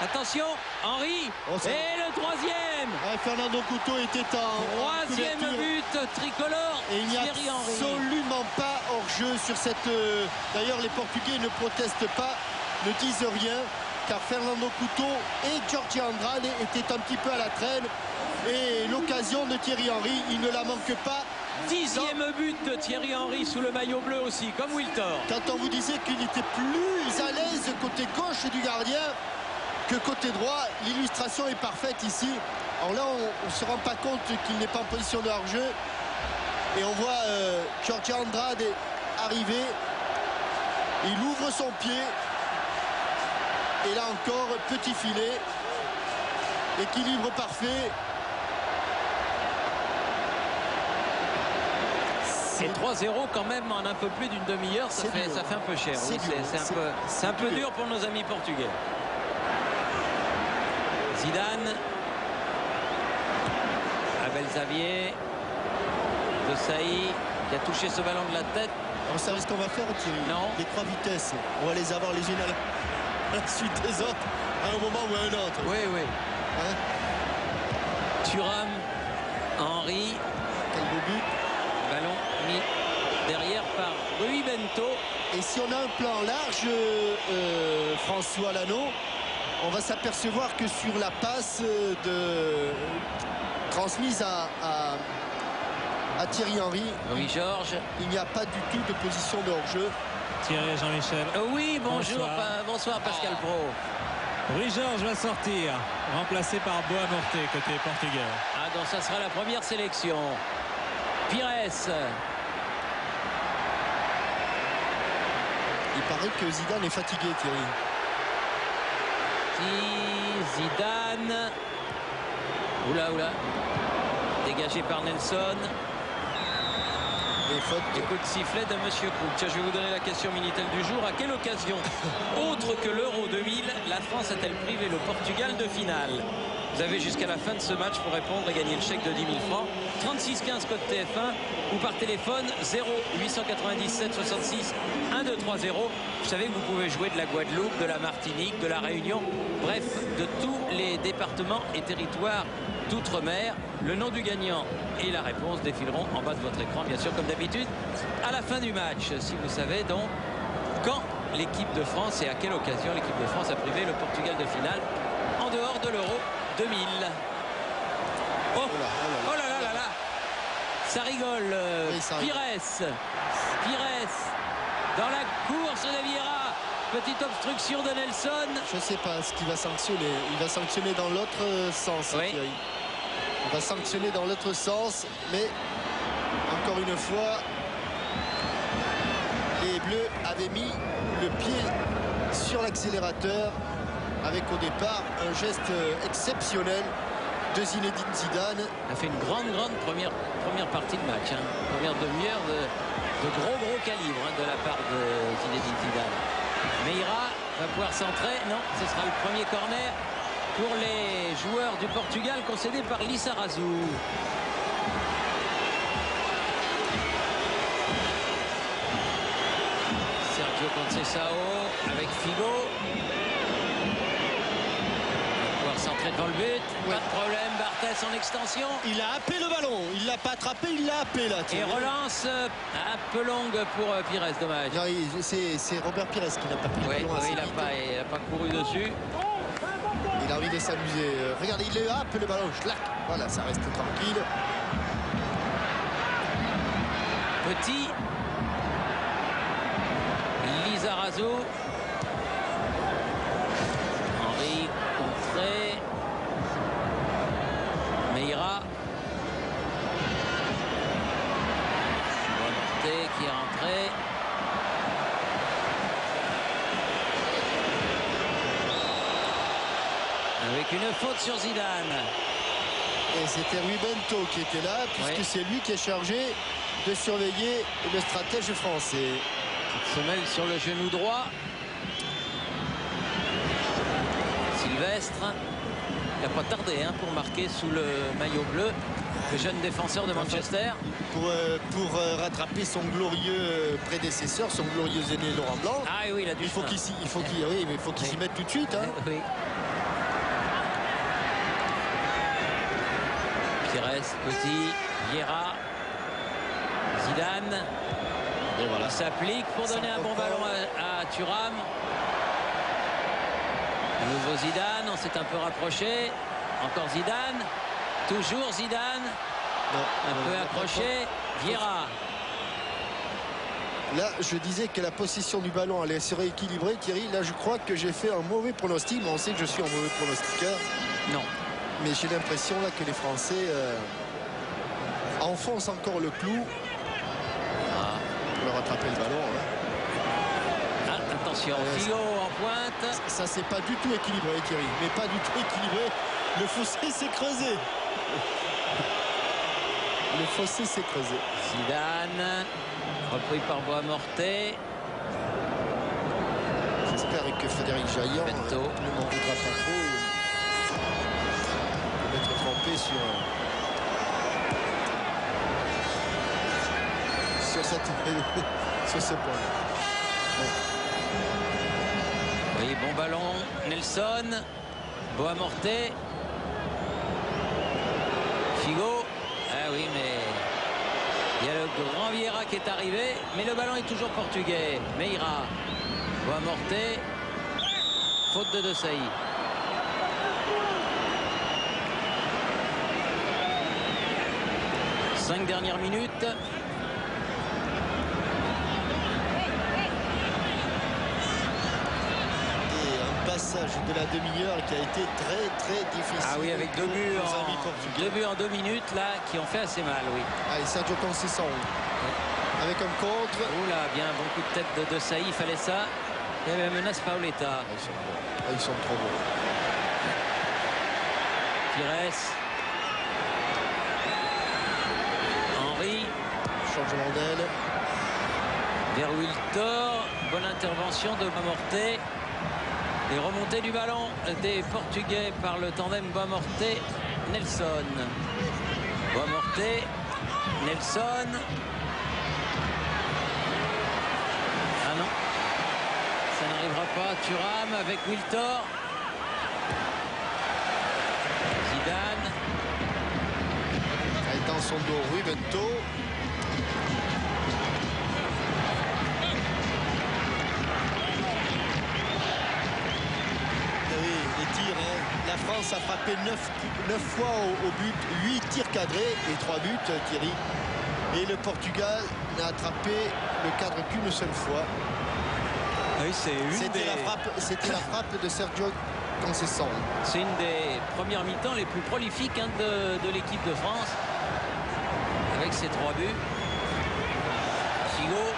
Attention, Henry, et le troisième. Fernando Couto était en troisième but tricolore. Et il n'y a absolument pas hors-jeu sur cette... D'ailleurs, les Portugais ne protestent pas, ne disent rien, car Fernando Couto et Jorge Andrade étaient un petit peu à la traîne. Et l'occasion de Thierry Henry, il ne la manque pas. 10e but de Thierry Henry sous le maillot bleu aussi, comme Wiltor. Quand on vous disait qu'il était plus à l'aise côté gauche du gardien que côté droit, l'illustration est parfaite ici. Alors là, on ne se rend pas compte qu'il n'est pas en position de hors-jeu. Et on voit Jorge Andrade arriver. Il ouvre son pied. Et là encore, petit filet. Équilibre parfait. Et 3-0 quand même en un peu plus d'une demi-heure, ça fait un peu cher. Oui, c'est un peu dur pour nos amis portugais. Zidane, Abel Xavier, De Sailly qui a touché ce ballon de la tête. On savait ce qu'on va faire, Thierry. Non. Les 3 vitesses, on va les avoir les unes à la suite des autres à un moment ou à un autre. Oui, oui. Hein? Thuram, Henry. Quel beau but. Ballon mis derrière par Rui Bento. Et si on a un plan large, François Lano, on va s'apercevoir que sur la passe transmise à Thierry Henry, Oui, Georges. il n'y a pas du tout de position de hors-jeu. Thierry Jean-Michel. Oui, bonjour. Bonsoir Pascal Pro. Rui Georges va sortir, remplacé par Boa Morte côté portugais. Ah, donc ça sera la première sélection. Pires. Il paraît que Zidane est fatigué, Thierry. Zidane. Oula. Dégagé par Nelson. Et faute. Et coup de sifflet de Monsieur Cook. Tiens, je vais vous donner la question Minitel du jour. À quelle occasion, autre que l'Euro 2000, la France a-t-elle privé le Portugal de finale? Vous avez jusqu'à la fin de ce match pour répondre et gagner le chèque de 10 000 francs. 36 15 code TF1 ou par téléphone 0 897 66 1230. Vous savez que vous pouvez jouer de la Guadeloupe, de la Martinique, de la Réunion, bref, de tous les départements et territoires d'outre-mer. Le nom du gagnant et la réponse défileront en bas de votre écran, bien sûr, comme d'habitude, à la fin du match. Si vous savez donc quand l'équipe de France et à quelle occasion l'équipe de France a privé le Portugal de finale en dehors de l'Euro 2000. Oh là. Ça rigole. Oui, ça rigole. Pires dans la course de Vieira. Petite obstruction de Nelson. Je ne sais pas ce qu'il va sanctionner. Il va sanctionner dans l'autre sens, oui. Thierry. Il va sanctionner dans l'autre sens, mais encore une fois, les Bleus avaient mis le pied sur l'accélérateur avec au départ un geste exceptionnel de Zinedine Zidane. Il a fait une grande première partie de match. Première demi-heure de gros calibre de la part de Zinedine Zidane. Meira va pouvoir centrer. Non, ce sera le premier corner pour les joueurs du Portugal concédé par Lizarazu. Sergio Conceição avec Figo. Centré devant le but, ouais. Pas de problème, Barthès en extension. Il a happé le ballon, il l'a pas attrapé, il l'a happé là. Et relance un peu longue pour Pires, dommage. Non, c'est Robert Pires qui n'a pas pris le ballon assez il n'a vite. pas couru dessus. Il a envie de s'amuser. Regardez, il le happe le ballon, schlac. Voilà, ça reste tranquille. Petit. Lizarazu. Henry. Meira qui est rentré. Avec une faute sur Zidane. Et c'était Rui Bento qui était là, puisque c'est lui qui est chargé de surveiller le stratège français. Petite semelle sur le genou droit. Sylvestre. Il n'a pas tardé pour marquer sous le maillot bleu. le jeune défenseur de Manchester. Pour rattraper son glorieux prédécesseur, son glorieux aîné Laurent Blanc. Ah oui, il a du Il faut qu'il s'y mette tout de suite. Hein. Oui. Pires, Petit, Vieira, Zidane. Et voilà. Il s'applique pour donner un bon ballon à Thuram. De nouveau Zidane, on s'est un peu rapproché. Encore Zidane. Toujours Zidane. Un peu accroché. Vieira. Là, je disais que la possession du ballon allait se rééquilibrer, Thierry. Là, je crois que j'ai fait un mauvais pronostic. Mais on sait que je suis un mauvais pronostiqueur. Non. Mais j'ai l'impression là que les Français enfoncent encore le clou pour rattraper le ballon. Hein. Ah, attention, Figo en pointe. Ça, c'est pas du tout équilibré, Thierry. Mais pas du tout équilibré. Le fossé s'est creusé. Le fossé s'est creusé. Zidane, repris par Bois-Mortet. J'espère que Frédéric Jaillon Bento. ne m'en voudra pas trop. Il peut être trompé sur ce point. Oui, bon ballon. Nelson. Bois-Mortet. Figo. Ah oui, mais il y a le grand Vieira qui est arrivé. Mais le ballon est toujours portugais. Meira. Bois-Mortet. Faute de Desailly. Cinq dernières minutes. Passage de la demi-heure qui a été très difficile. Ah oui, avec deux buts en 2 minutes là qui ont fait assez mal, oui. Allez, Sergio Conceição avec un contre. Oula, bien, bon coup de tête de Desailly, il fallait ça. Il y avait la menace Paoletta. Ils sont trop bons. Pires. Henry. Changement d'aile. Vers Wiltor. Bonne intervention de Bois-Mortet. Et remontée du ballon des Portugais par le tandem Bois-Mortet-Nelson. Bois-Mortet, Nelson. Ah non, ça n'arrivera pas. Thuram avec Wiltor. Zidane. Et dans son dos, Rui Bento. La France a frappé 9 fois au but, 8 tirs cadrés et 3 buts, Thierry. Et le Portugal n'a attrapé le cadre qu'une seule fois. Oui, c'était la frappe de Sergio Conceição. C'est une des premières mi-temps les plus prolifiques de l'équipe de France. Avec ses 3 buts. Figo.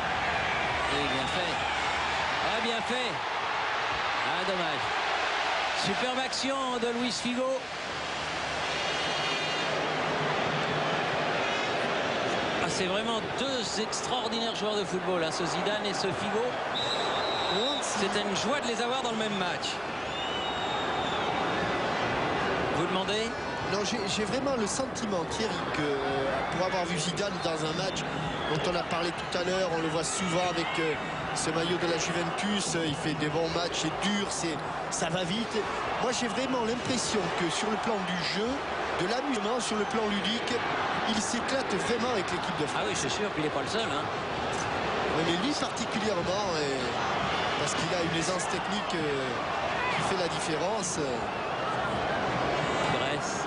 Et bien fait. Ah, bien fait. Ah, dommage. Superbe action de Luis Figo. Ah, c'est vraiment deux extraordinaires joueurs de football, hein, ce Zidane et ce Figo. C'était une joie de les avoir dans le même match. Vous demandez? Non, j'ai vraiment le sentiment, Thierry, que pour avoir vu Zidane dans un match dont on a parlé tout à l'heure, on le voit souvent avec ce maillot de la Juventus, il fait des bons matchs, c'est dur, ça va vite. Moi, j'ai vraiment l'impression que sur le plan du jeu, de l'amusement, sur le plan ludique, il s'éclate vraiment avec l'équipe de France. Ah oui, c'est sûr, puis il n'est pas le seul. Hein. Mais lui particulièrement, parce qu'il a une aisance technique qui fait la différence. Grèce.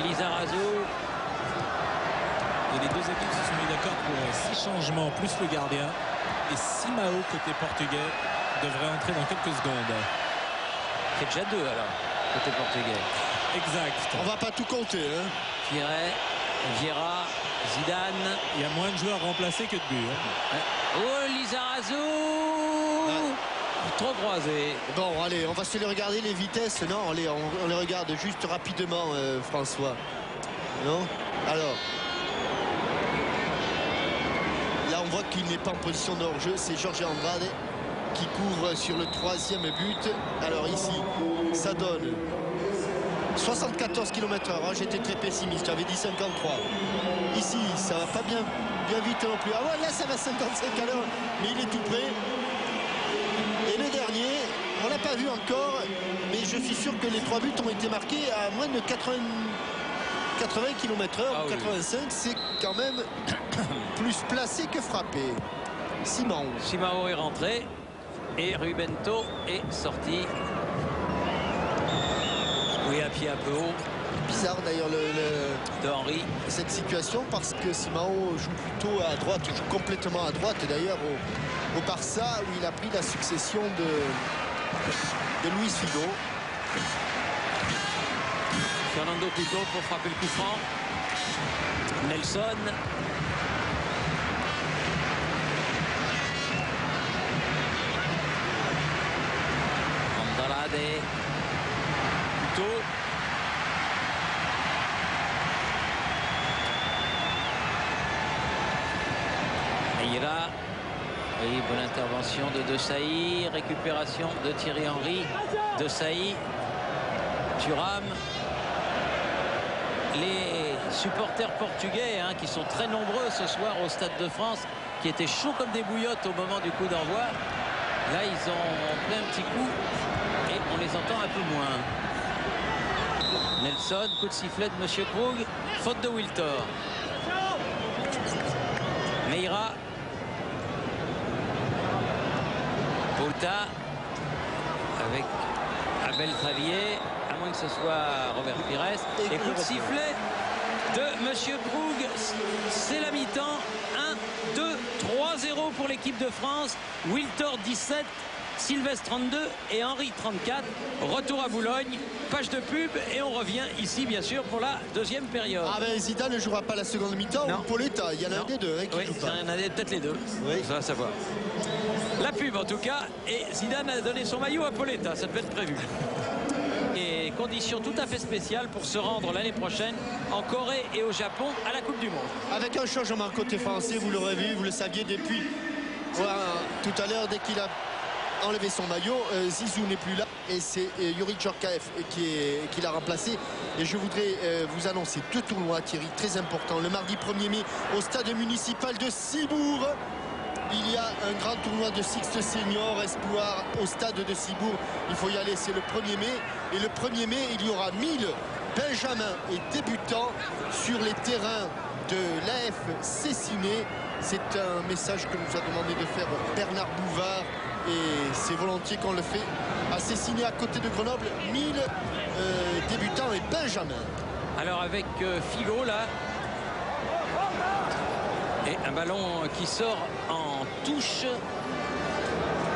Lizarazu. Et les deux équipes se sont mis d'accord pour 6 changements plus le gardien. Et Simao côté portugais devrait entrer dans quelques secondes. C'est déjà 2 alors, côté portugais. Exact. On va pas tout compter. Hein. Pires, Vieira, Zidane. Il y a moins de joueurs remplacés que de buts. Hein. Oh, Lizarazu. Trop croisé. Bon, allez, on va se les regarder les vitesses. Non, allez, on les regarde juste rapidement, François. Non? Alors. Là, on voit qu'il n'est pas en position de hors-jeu. C'est Jorge Andrade qui couvre sur le 3e but. Alors ici, ça donne 74 km/h, hein, j'étais très pessimiste, j'avais dit 53. Ici, ça va pas bien vite non plus. Ah ouais, là, ça va 55 à l'heure, mais il est tout près. Et le dernier, on l'a pas vu encore, mais je suis sûr que les 3 buts ont été marqués à moins de 80 km/h, Ah oui. 85, c'est quand même plus placé que frappé. Simao. Simao est rentré et Rubento est sorti. Oui, à pied un peu haut Bizarre d'ailleurs de Henry. cette situation parce que Simao joue plutôt à droite, joue complètement à droite d'ailleurs au Barça où il a pris la succession de Luis Figo. Fernando Couto pour frapper le coup franc. Nelson. Andrade. Couto. Meira. Oui, bonne intervention de Desailly. Récupération de Thierry Henry. Desailly. Thuram. Les supporters portugais hein, qui sont très nombreux ce soir au Stade de France, qui étaient chauds comme des bouillottes au moment du coup d'envoi. Là, ils ont pris un petit coup et on les entend un peu moins. Nelson, coup de sifflet de Monsieur Krug, faute de Wiltor. Meira. Pouta avec Abel Xavier, à moins que ce soit Robert Pires. Et coup de sifflet de Monsieur Krug. C'est la mi-temps. 1, 2, 3-0 pour l'équipe de France. Wiltor 17, Sylvestre 32 et Henry 34. Retour à Boulogne, page de pub et on revient ici bien sûr pour la deuxième période. Ah ben Zidane ne jouera pas la seconde mi-temps ou Pauletta, il y en a un des deux hein, qui oui, joue pas. il y en a peut-être les deux, oui. ça va savoir. La pub en tout cas, et Zidane a donné son maillot à Pauletta, ça devait être prévu. Et conditions tout à fait spéciales pour se rendre l'année prochaine en Corée et au Japon à la Coupe du Monde. Avec un changement côté français, vous l'aurez vu, vous le saviez depuis tout à l'heure, dès qu'il a enlevé son maillot, Zizou n'est plus là et c'est Youri Djorkaeff qui l'a remplacé. Et je voudrais vous annoncer 2 tournois, Thierry, très importants. Le mardi 1er mai au stade municipal de Cibourg. Il y a un grand tournoi de Sixte Senior Espoir au stade de Cibourg. Il faut y aller, c'est le 1er mai. Et le 1er mai, il y aura 1000 benjamins et débutants sur les terrains de l'AF Cessiné. C'est un message que nous a demandé de faire Bernard Bouvard. Et c'est volontiers qu'on le fait à Cessiné, à côté de Grenoble. 1000 débutants et benjamins. Alors avec Figo là. Et un ballon qui sort en touche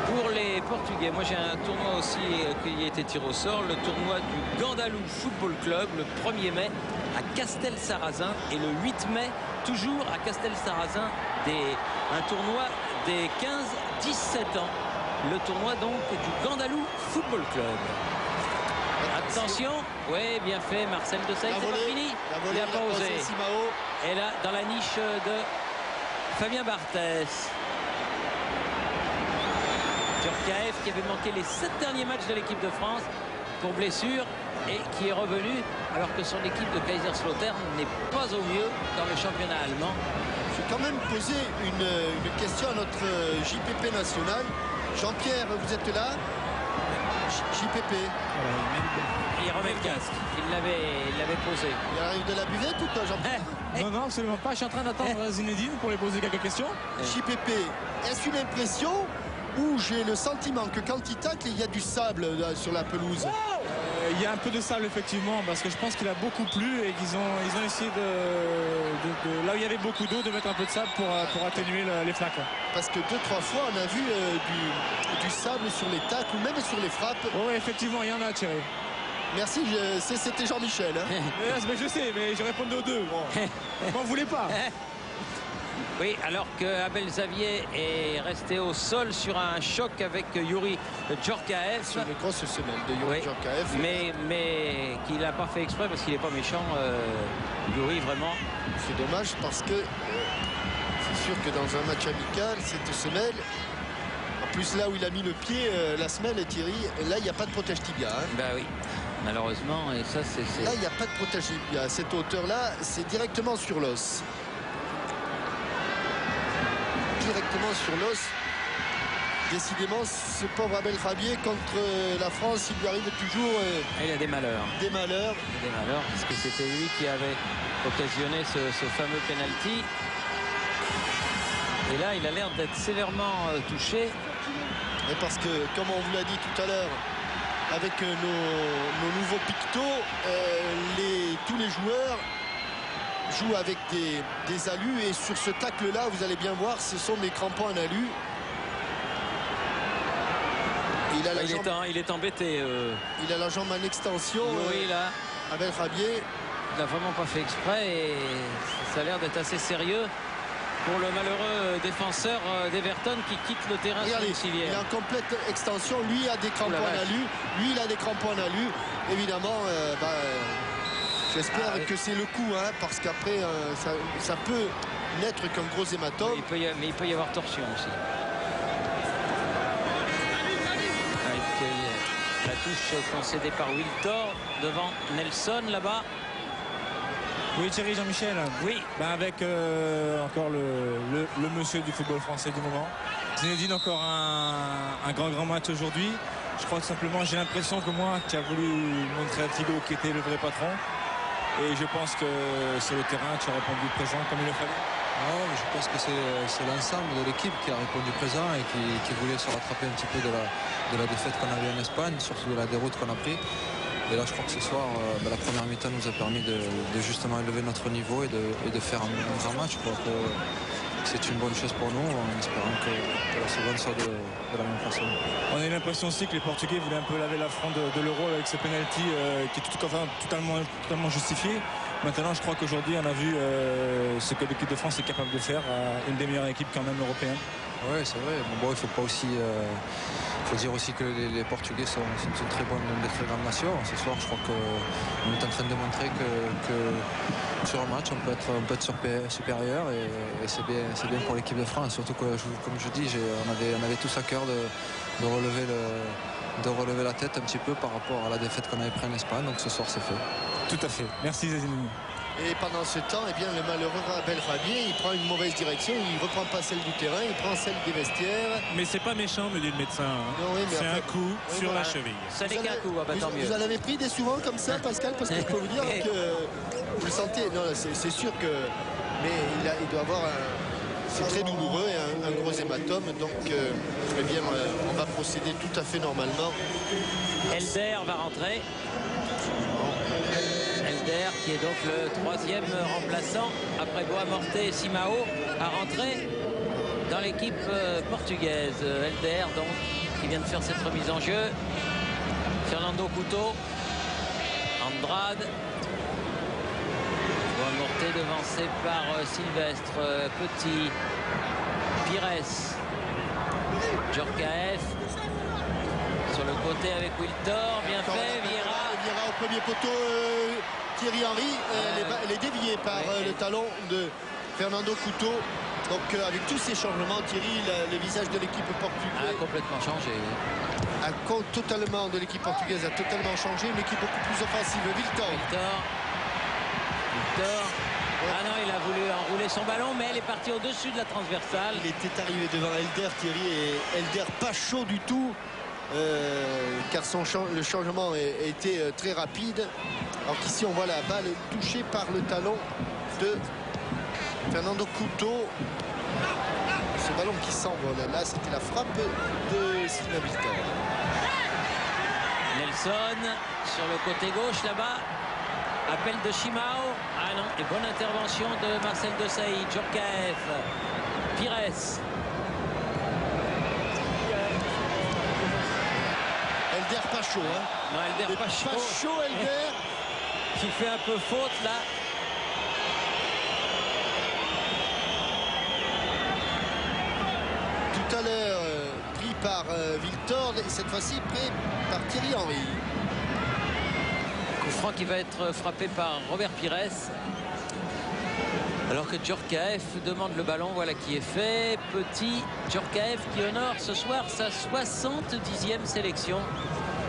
pour les Portugais. Moi j'ai un tournoi aussi qui a été tiré au sort, le tournoi du Gandalou Football Club le 1er mai à Castel-Sarrazin et le 8 mai toujours à Castel-Sarrazin un tournoi des 15-17 ans. Le tournoi donc du Gandalou Football Club. Attention, oui, bien fait, Marcel Desailly, c'est pas fini. Il n'a pas osé. Et là, dans la niche de Fabien Barthès. Djorkaeff qui avait manqué les 7 derniers matchs de l'équipe de France pour blessure et qui est revenu alors que son équipe de Kaiserslautern n'est pas au mieux dans le championnat allemand. Je vais quand même poser une question à notre JPP national. Jean-Pierre, vous êtes là? JPP. Il remet le casque. Il l'avait posé. Il arrive de la buvette ou pas, Jean-Pierre? Non, absolument pas. Je suis en train d'attendre Zinedine pour lui poser quelques questions. JPP, est-ce une impression ou j'ai le sentiment que quand il tacle, il y a du sable là, sur la pelouse? Il y a un peu de sable effectivement parce que je pense qu'il a beaucoup plu et qu'ils ont essayé de là où il y avait beaucoup d'eau de mettre un peu de sable pour atténuer les flaques. Parce que 2-3 fois on a vu du sable sur les tacles ou même sur les frappes. Oui, effectivement, il y en a, Thierry. Merci, c'était Jean-Michel. Hein. Mais je sais, mais je répondais aux deux. Bon. M'en voulez pas. Oui, alors que Abel Xavier est resté au sol sur un choc avec Youri Djorkaeff. Sur les grosses semelles de Youri Djorkaeff. Mais qu'il n'a pas fait exprès parce qu'il n'est pas méchant, Youri, vraiment. C'est dommage parce que c'est sûr que dans un match amical, cette semelle, en plus là où il a mis le pied, la semelle, Thierry, là il n'y a pas de protège tibia. Hein. Ben oui. malheureusement, et ça c'est... Là, il n'y a pas de protégé. À cette hauteur-là, c'est directement sur l'os. Directement sur l'os. Décidément, ce pauvre Abel Rabier contre la France, il lui arrive toujours Il a des malheurs. des malheurs. Des malheurs, parce que c'était lui qui avait occasionné ce fameux penalty. Et là, il a l'air d'être sévèrement touché. Et parce que, comme on vous l'a dit tout à l'heure, avec nos nouveaux pictos, tous les joueurs jouent avec des alus. Et sur ce tacle-là, vous allez bien voir, ce sont des crampons en alu. Il est embêté. Il a la jambe en extension. Oui, là. Abel Rabier. Il n'a vraiment pas fait exprès et ça a l'air d'être assez sérieux pour le malheureux défenseur d'Everton qui quitte le terrain Regardez, domiciliaire. il est en complète extension. Lui a des crampons en alu. Lui, il a des crampons en alu. Évidemment, j'espère que c'est le coup, hein, parce qu'après, ça peut n'être qu'un gros hématome. Mais il peut y avoir torsion aussi. La touche concédée par Wiltor devant Nelson là-bas. Oui, Thierry, Jean-Michel. Oui. Avec encore le monsieur du football français du moment. Zinedine, encore un grand match aujourd'hui. Je crois que simplement, j'ai l'impression que moi, qui a voulu montrer à Thibaut qui était le vrai patron. Et je pense que sur le terrain, tu as répondu présent comme il le fallait. Non, je pense que c'est l'ensemble de l'équipe qui a répondu présent et qui voulait se rattraper un petit peu de la défaite qu'on a eue en Espagne, surtout de la déroute qu'on a pris. Et là, je crois que ce soir, la première mi-temps nous a permis de justement élever notre niveau et de faire un grand match. Je crois que c'est une bonne chose pour nous, en espérant que la seconde soit de la même façon. On a eu l'impression aussi que les Portugais voulaient un peu laver l'affront de l'Euro avec ce penalty qui est totalement justifié. Maintenant, je crois qu'aujourd'hui, on a vu ce que l'équipe de France est capable de faire, une des meilleures équipes quand même européennes. Oui, c'est vrai. Bon, il faut pas aussi, faut dire aussi que les Portugais sont une très bonne, une très grande nation. Ce soir, je crois qu'on est en train de montrer que sur un match, on peut être supérieur et c'est bien pour l'équipe de France. Surtout que, comme je dis, on avait tous à cœur de relever la tête un petit peu par rapport à la défaite qu'on avait prise en Espagne. Donc ce soir, c'est fait. Tout à fait. Merci Zazine. Et pendant ce temps, eh bien, le malheureux Abel Rabier, il prend une mauvaise direction, il ne reprend pas celle du terrain, il prend celle des vestiaires. Mais c'est pas méchant, me dit le médecin. Non, oui, mais c'est enfin, un coup sur la cheville. Ça n'est qu'un coup, tant mieux. Vous en avez pris des souvent comme ça, Pascal, parce que je peux vous dire que vous le sentez. Non, c'est sûr que. Mais il doit avoir c'est très douloureux et un gros hématome. Donc, eh bien, on va procéder tout à fait normalement. Elder va rentrer. Elder qui est donc le troisième remplaçant après Boamorte et Simao à rentrer dans l'équipe portugaise. Elder donc qui vient de faire cette remise en jeu. Fernando Couto, Andrade, Boamorte devancé par Sylvestre, Petit, Pires, Djorkaeff sur le côté avec Wiltor, bien fait, Vieira au premier poteau, Thierry Henry, elle est déviée par le talon de Fernando Couto. Donc avec tous ces changements, Thierry, le visage de l'équipe portugaise a complètement changé. Totalement de l'équipe portugaise a totalement changé, une équipe beaucoup plus offensive. Wiltor. Ah non, il a voulu enrouler son ballon, mais elle est partie au-dessus de la transversale. Il était arrivé devant Elder, Thierry, et Elder pas chaud du tout. Car le changement a été très rapide. Alors qu'ici on voit la balle touchée par le talon de Fernando Couto. Ce ballon qui s'envole, là c'était la frappe de Sylvain Wiltor. Nelson sur le côté gauche là-bas. Appel de Chimao. Ah non, et bonne intervention de Marcel Desailly. Djorkaeff, Pires. Elder pas chaud, hein. Non, Elder pas chaud. Pas chaud, Elder. Qui fait un peu faute là. Tout à l'heure pris par Wiltor et cette fois-ci pris par Thierry Henry. Coup franc qui va être frappé par Robert Pires. Alors que Djorkaeff demande le ballon, voilà qui est fait. Petit Djorkaeff qui honore ce soir sa 70e sélection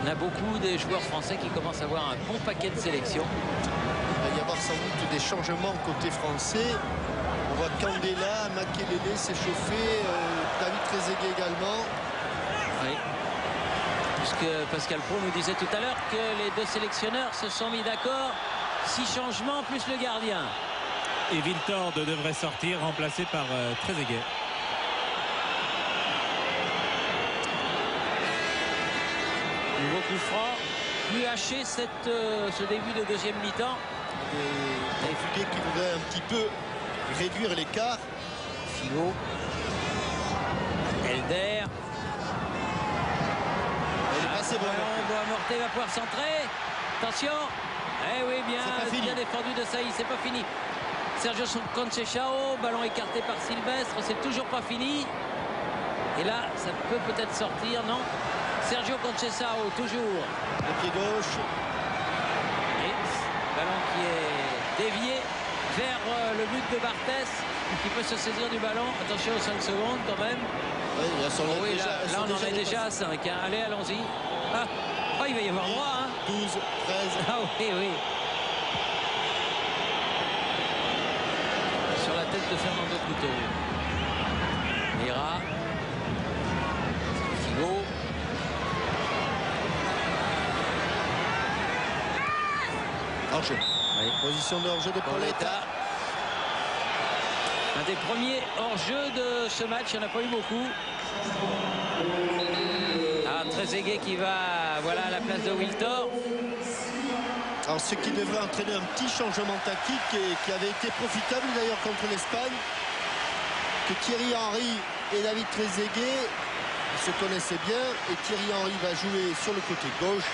On a beaucoup de joueurs français qui commencent à avoir un bon paquet de sélections. Il va y avoir sans doute des changements côté français. On voit Candela, Makelele s'échauffer, David Trezeguet également. Oui. Puisque Pascal Pro nous disait tout à l'heure que les deux sélectionneurs se sont mis d'accord. 6 changements plus le gardien. Et Wiltord devrait sortir, remplacé par Trezeguet. Nouveau coup franc, plus haché ce début de deuxième mi-temps. Des Fuguet qui voudrait un petit peu réduire l'écart. Figo. Elder. C'est bon. Bois-Mortet va pouvoir centrer. Attention. Eh oui, bien défendu de Saïs, c'est pas fini. Sergio Conceição, ballon écarté par Sylvestre, c'est toujours pas fini. Et là, ça peut peut-être sortir, non? Sergio Conceição, toujours. Le pied gauche. Et ballon qui est dévié vers le but de Barthès, qui peut se saisir du ballon. Attention aux 5 secondes quand même. Oui, là, on en est déjà à 5. Hein. Allez, allons-y. Ah, oh, il va y avoir droit. Hein. 12, 13. Ah oui, oui. Sur la tête de Fernando Couto. Mira. Figo. Hors-jeu. Oui. Position de hors-jeu de Pauletta. Un des premiers hors-jeu de ce match, il n'y en a pas eu beaucoup. Ah, Trezeguet qui va à la place de Wiltord. Alors ce qui devrait entraîner un petit changement tactique et qui avait été profitable d'ailleurs contre l'Espagne, que Thierry Henry et David Trezeguet se connaissaient bien, et Thierry Henry va jouer sur le côté gauche,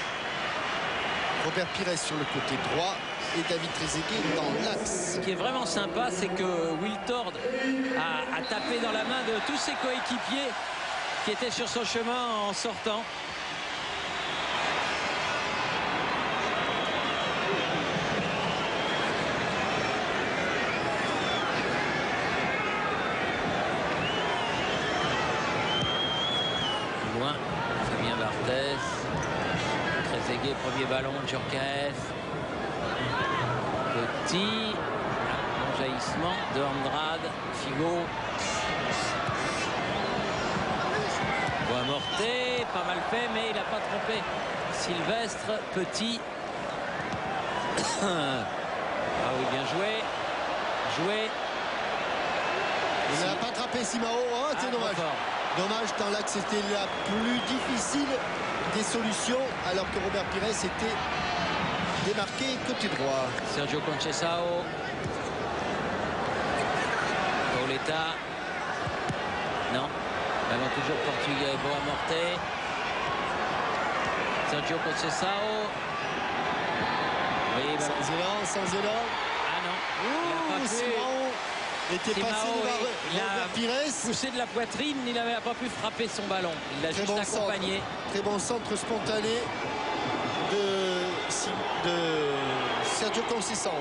Robert Pires sur le côté droit et David Trezeguet dans l'axe. Ce qui est vraiment sympa, c'est que Wiltord a tapé dans la main de tous ses coéquipiers qui étaient sur son chemin en sortant. Loin, Fabien Barthès. Trezeguet, premier ballon, Djorkaeff. Petit jaillissement de Andrade. Figo. Bois-Mortet, pas mal fait, mais il n'a pas trompé. Sylvestre, Petit. Ah oui, bien joué. Joué. Il n'a pas attrapé Simao. Oh, c'est dommage. Dommage, dans l'axe, c'était la plus difficile des solutions, alors que Robert Pires était démarqué côté droit. Sergio Conceição. Pauletta. Non. Ballon toujours portugais. Bois-Mortet. Sergio Conceição. Oui, sans élan. Ah non. Ouh, Simao était passé devant Robert Pires. Poussé de la poitrine, il n'avait pas pu frapper son ballon. Il l'a juste accompagné. Très bon centre spontané de Sergio Conceição.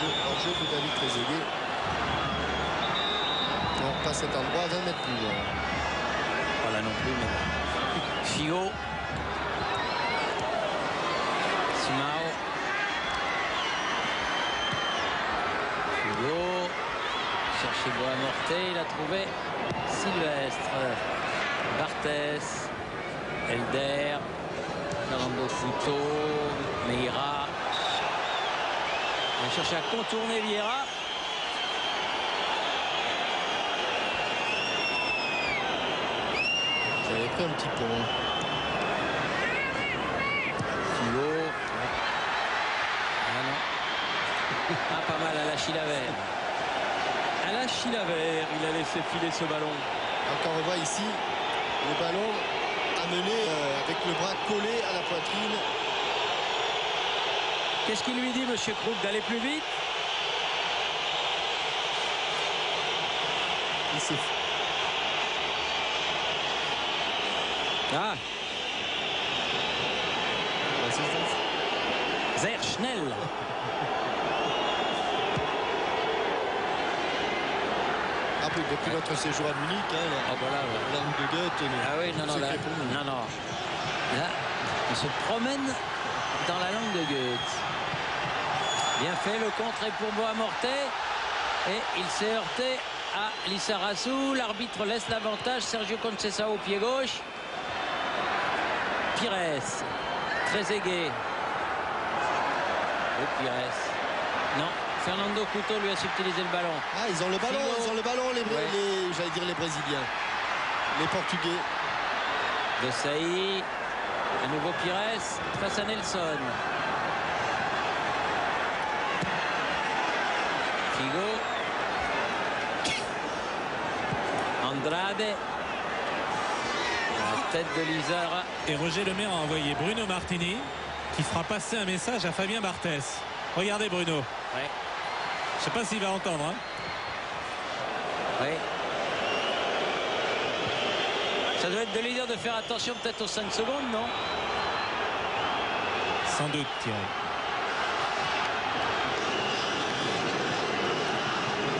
Hors-jeu de David Trezeguet. Non, pas cet endroit, 20 mètres plus loin. Pas là non plus, mais... Figo. Simao. Figo. Chercher Bois-Mortet, il a trouvé Sylvestre. Barthès. Elder. Fernando Couto. Meira. On va chercher à contourner Vieira. J'avais pris un petit pont. Figo. Ah non. Ah, pas mal à la Chilavert. À la Chilavert, il a laissé filer ce ballon. Encore on voit ici le ballon amené avec le bras collé à la poitrine. Qu'est-ce qu'il lui dit, monsieur Krug, d'aller plus vite? Ah. Sehr schnell. Après, depuis notre séjour à Munich, hein, Voilà, la langue de Goethe. Ah oui, non, c'est là, fait pour nous. non, non. Là, il se promène dans la langue de Goethe. Bien fait, le contre est pour Boamorte. Et il s'est heurté à Lizarazu. L'arbitre laisse l'avantage. Sergio Conceição au pied gauche. Pires. Trezeguet. Et Pires. Non, Fernando Couto lui a subtilisé le ballon. Ah, ils ont le ballon, Figo. ils ont le ballon, Ouais. j'allais dire les Brésiliens. Les Portugais. De Sailly. À nouveau Pires face à Nelson. Figo. Andrade. La tête de Lizara. Et Roger Lemaire a envoyé Bruno Martini qui fera passer un message à Fabien Barthès. Regardez Bruno. Ouais. Je sais pas s'il va entendre. Hein. Oui. Ça doit être de lui dire de faire attention peut-être aux 5 secondes, non? Sans doute, Thierry.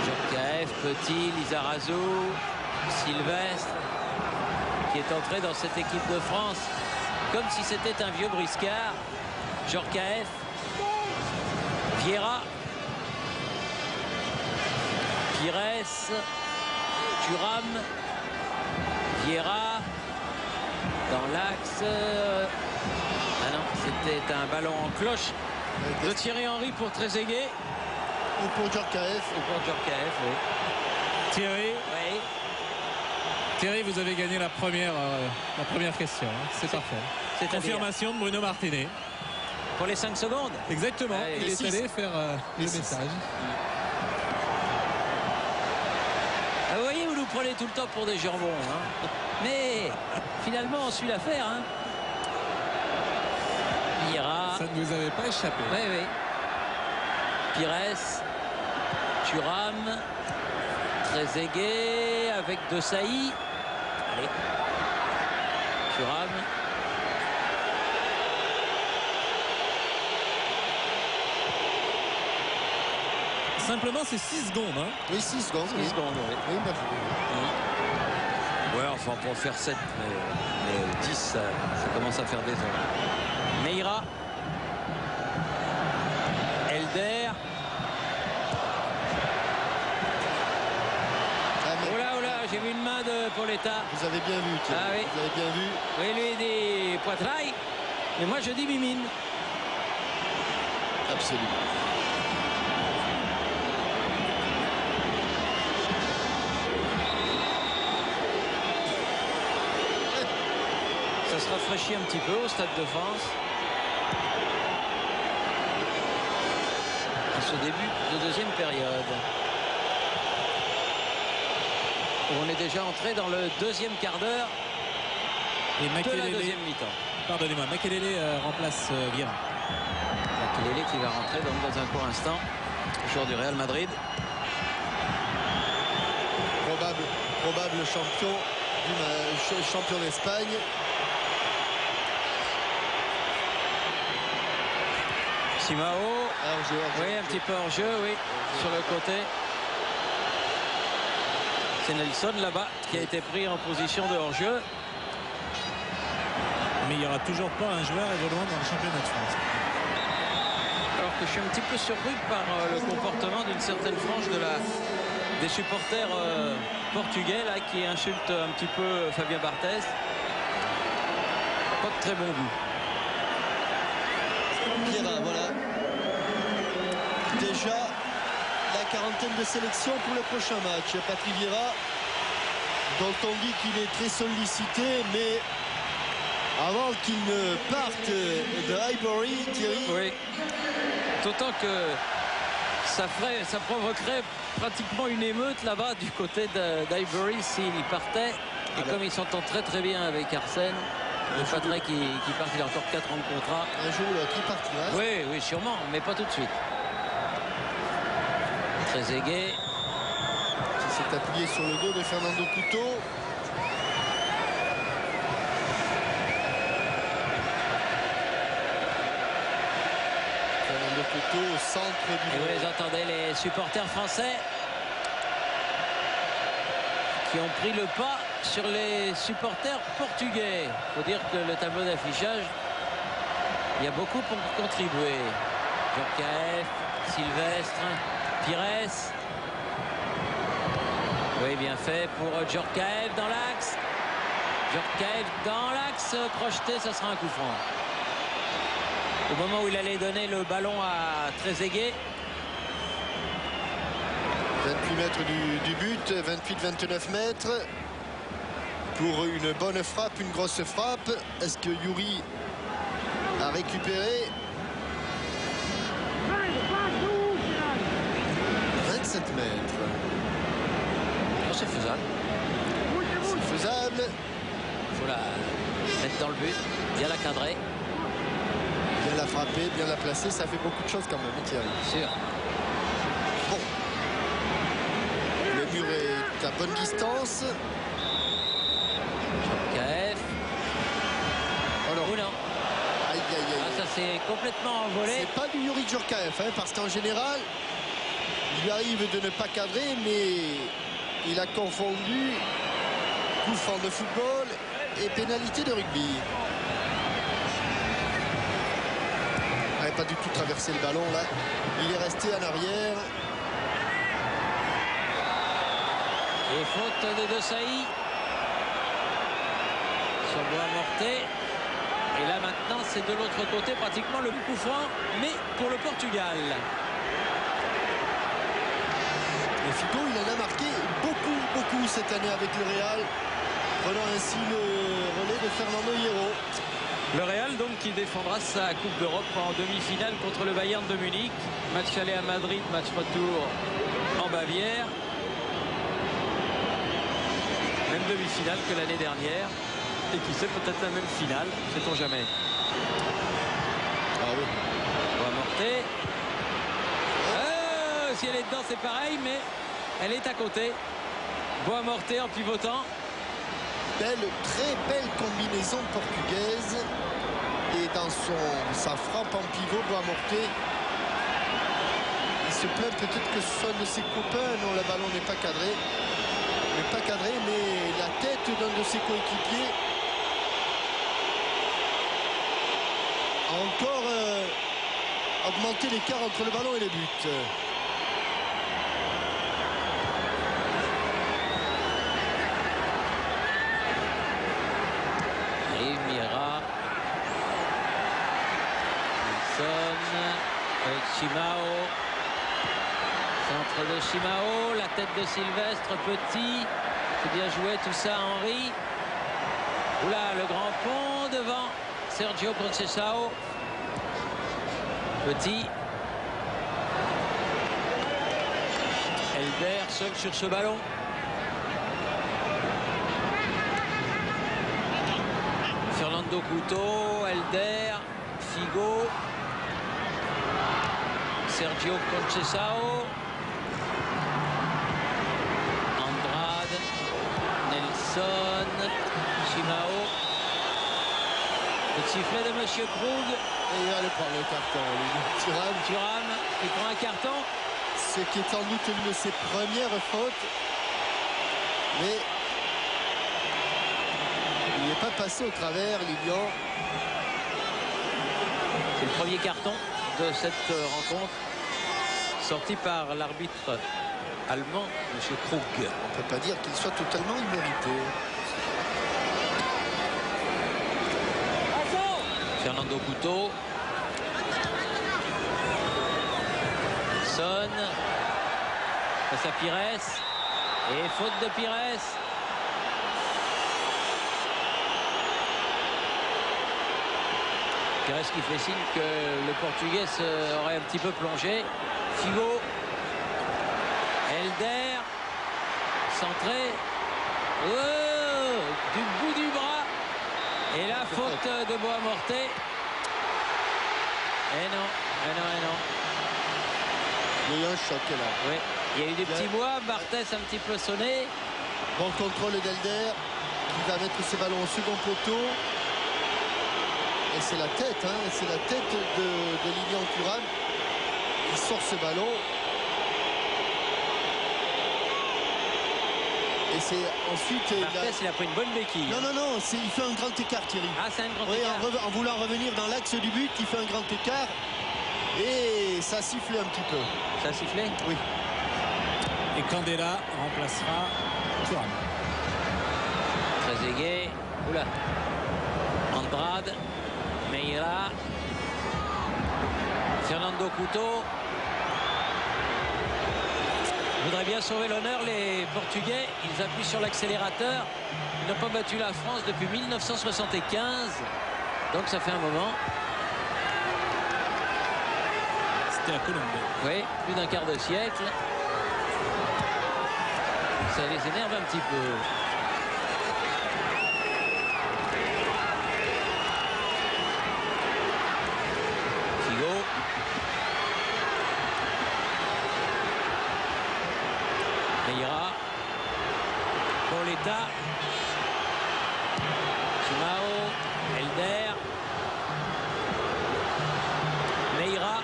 Djorkaeff, Petit, Lizarazu, Sylvestre, qui est entré dans cette équipe de France comme si c'était un vieux briscard. Djorkaeff, Vieira, Pires, Thuram, Vieira, dans l'axe. Ah non, c'était un ballon en cloche de Thierry Henry pour Trezeguet. Ou pour Djorkaeff. Ou pour Djorkaeff, oui. Thierry, Oui. Thierry, vous avez gagné la première question. Hein. C'est parfait. C'est-à-dire Confirmation de Bruno Martini. pour les 5 secondes. Exactement. Ouais, Il les est six. allé faire le Les six. message. Ah, vous voyez, vous nous prenez tout le temps pour des jambons. Hein. Mais finalement, on suit l'affaire. Hein. Vieira. Ça ne vous avait pas échappé. Oui, oui. Pires. Thuram. Trezeguet avec De Sailly. Allez. Thuram. Simplement, c'est 6 secondes. Hein. Oui, 6 secondes. 10 secondes, oui. Oui, bah, Ouais, enfin pour faire 7, mais 10, ça commence à faire des heures. Meira. Elder. ah, mais Oh là, j'ai vu une main de Pauletta. vous avez bien vu, Thierry. Ah oui. Vous avez bien vu. Oui, lui il dit poitrail. Mais moi je dis mimine. Absolument. Ça se rafraîchit un petit peu au Stade de France. En ce début de deuxième période. On est déjà entré dans le deuxième quart d'heure Et de la Makelele, deuxième mi-temps. pardonnez-moi, Makelele remplace Vieira. Makelele qui va rentrer donc dans un court instant. Joueur du Real Madrid. Probable champion champion d'Espagne. Simao. Hors-jeu. Oui, un petit peu hors jeu, oui, sur le côté. C'est Nelson là-bas qui a été pris en position de hors-jeu. Mais il n'y aura toujours pas un joueur évoluant dans le championnat de France. Alors que je suis un petit peu surpris par le comportement d'une certaine frange des supporters portugais là, qui insultent un petit peu Fabien Barthès. Pas de très bon goût. Vieira, voilà. Déjà la quarantaine de sélections pour le prochain match. Patrick Vieira, dont on dit qu'il est très sollicité, mais avant qu'il ne parte de Highbury, Thierry. Oui. D'autant que ça provoquerait pratiquement une émeute là-bas du côté d'Highbury s'il partait. Et Alors, comme ils s'entendent très très bien avec Arsène, il faudrait qu'il parte. Il a encore 4 ans de contrat. un jour ou l'autre, il partira. Oui, oui, sûrement, mais pas tout de suite. Trezeguet. Qui s'est appuyé sur le dos de Fernando Couto. de photo au centre du Et vous les entendez, les supporters français qui ont pris le pas sur les supporters portugais. Il faut dire que le tableau d'affichage, il y a beaucoup pour contribuer. Djorkaeff, Sylvestre, Pires. Oui, bien fait pour Djorkaeff dans l'axe. Djorkaeff dans l'axe, crocheté, ça sera un coup franc. Au moment où il allait donner le ballon à Trezeguet. 28 mètres du but, 28-29 mètres. Pour une bonne frappe, une grosse frappe. Est-ce que Youri a récupéré? 27 mètres. Non, c'est faisable. C'est faisable. Il faut la mettre dans le but, bien la cadrer. Bien la frapper, bien la placer. Ça fait beaucoup de choses quand même, Thierry. Sûr. Bon. Le mur est à bonne distance. Djorkaeff. Oh non. Ou non. Aïe, aïe, aïe. Ah, ça s'est complètement envolé. C'est pas du Youri Djorkaeff, hein, parce qu'en général, il lui arrive de ne pas cadrer, mais il a confondu coup franc de football et pénalité de rugby. Il n'avait pas du tout traversé le ballon là. Il est resté en arrière. Et faute de Desailly sur Boamorte. Et là maintenant c'est de l'autre côté pratiquement le coup franc, mais pour le Portugal. Et Figo, il en a marqué beaucoup cette année avec le Real, prenant ainsi le relais de Fernando Hierro. Le Real donc qui défendra sa Coupe d'Europe en demi-finale contre le Bayern de Munich. Match aller à Madrid, match retour en Bavière. Même demi-finale que l'année dernière. Et qui sait, peut-être la même finale, sait-on jamais. Ah oui. Boamorte. Si elle est dedans c'est pareil, mais elle est à côté. Boamorte en pivotant. Très belle combinaison portugaise. Et dans sa frappe en pivot, Boamorte, il se plaint peut-être que ce soit de ses copains. Non, le ballon n'est pas cadré. Mais la tête d'un de ses coéquipiers a encore augmenté l'écart entre le ballon et le but. Chimao, centre de Chimao, la tête de Sylvestre, petit, c'est bien joué tout ça, Henry. Oula, le grand pont devant Sergio Conceição. Petit. Elder seul sur ce ballon. Fernando Couto, Elder, Figo. Sergio Conceição, Andrade, Nelson, Chimao. Le sifflet de Monsieur Krug. Et il va aller prendre le carton. Thuram qui prend un carton. Ce qui est sans doute une de ses premières fautes. Mais il n'est pas passé au travers, Lilian. C'est le premier carton de cette rencontre, sorti par l'arbitre allemand, M. Krug. On ne peut pas dire qu'il soit totalement immérité. Fernando Couto. Son. Face à Pires. Et faute de Pires. Pires qui fait signe que le Portugais aurait un petit peu plongé. Figo. Elder. Centré. Oh, du bout du bras. Et la faute de Boamorte. Et non. Il y a eu un choc là. Oui, il y a eu des petits bois. Barthès un petit peu sonné. Bon contrôle d'Elder qui va mettre ses ballons au second poteau. Et c'est la tête, hein, c'est la tête de Lilian Thuram il sort ce ballon. Et c'est ensuite... Barthez, il a pris une bonne béquille. Non, il fait un grand écart, Thierry. Ah, c'est un grand Oui, écart. en voulant revenir dans l'axe du but, il fait un grand écart. Et ça a sifflé un petit peu. Ça a sifflé? Oui. Et Candela remplacera Thuram. Trezeguet. Oula. Andrade. Meira. Fernando Couto. Je voudrais bien sauver l'honneur, les Portugais. Ils appuient sur l'accélérateur. Ils n'ont pas battu la France depuis 1975. Donc ça fait un moment. C'était la Colombie. Oui, plus d'un quart de siècle. Ça les énerve un petit peu. Figo. Meira. Pauletta. Simao. Elder. Meira.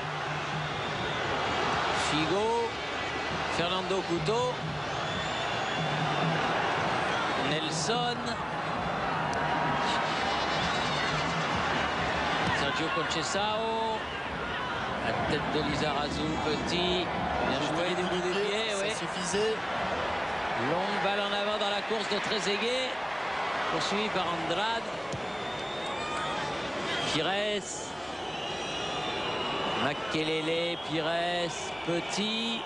Figo. Fernando Couto. Nelson. Sergio Conceição. La tête de Lizarazu, petit. Bien joué, des bouts de pied, Ça oui. suffisait. Longue balle en avant dans la course de Trezeguet. Poursuivi par Andrade. Pires. Makelele, Pires, petit.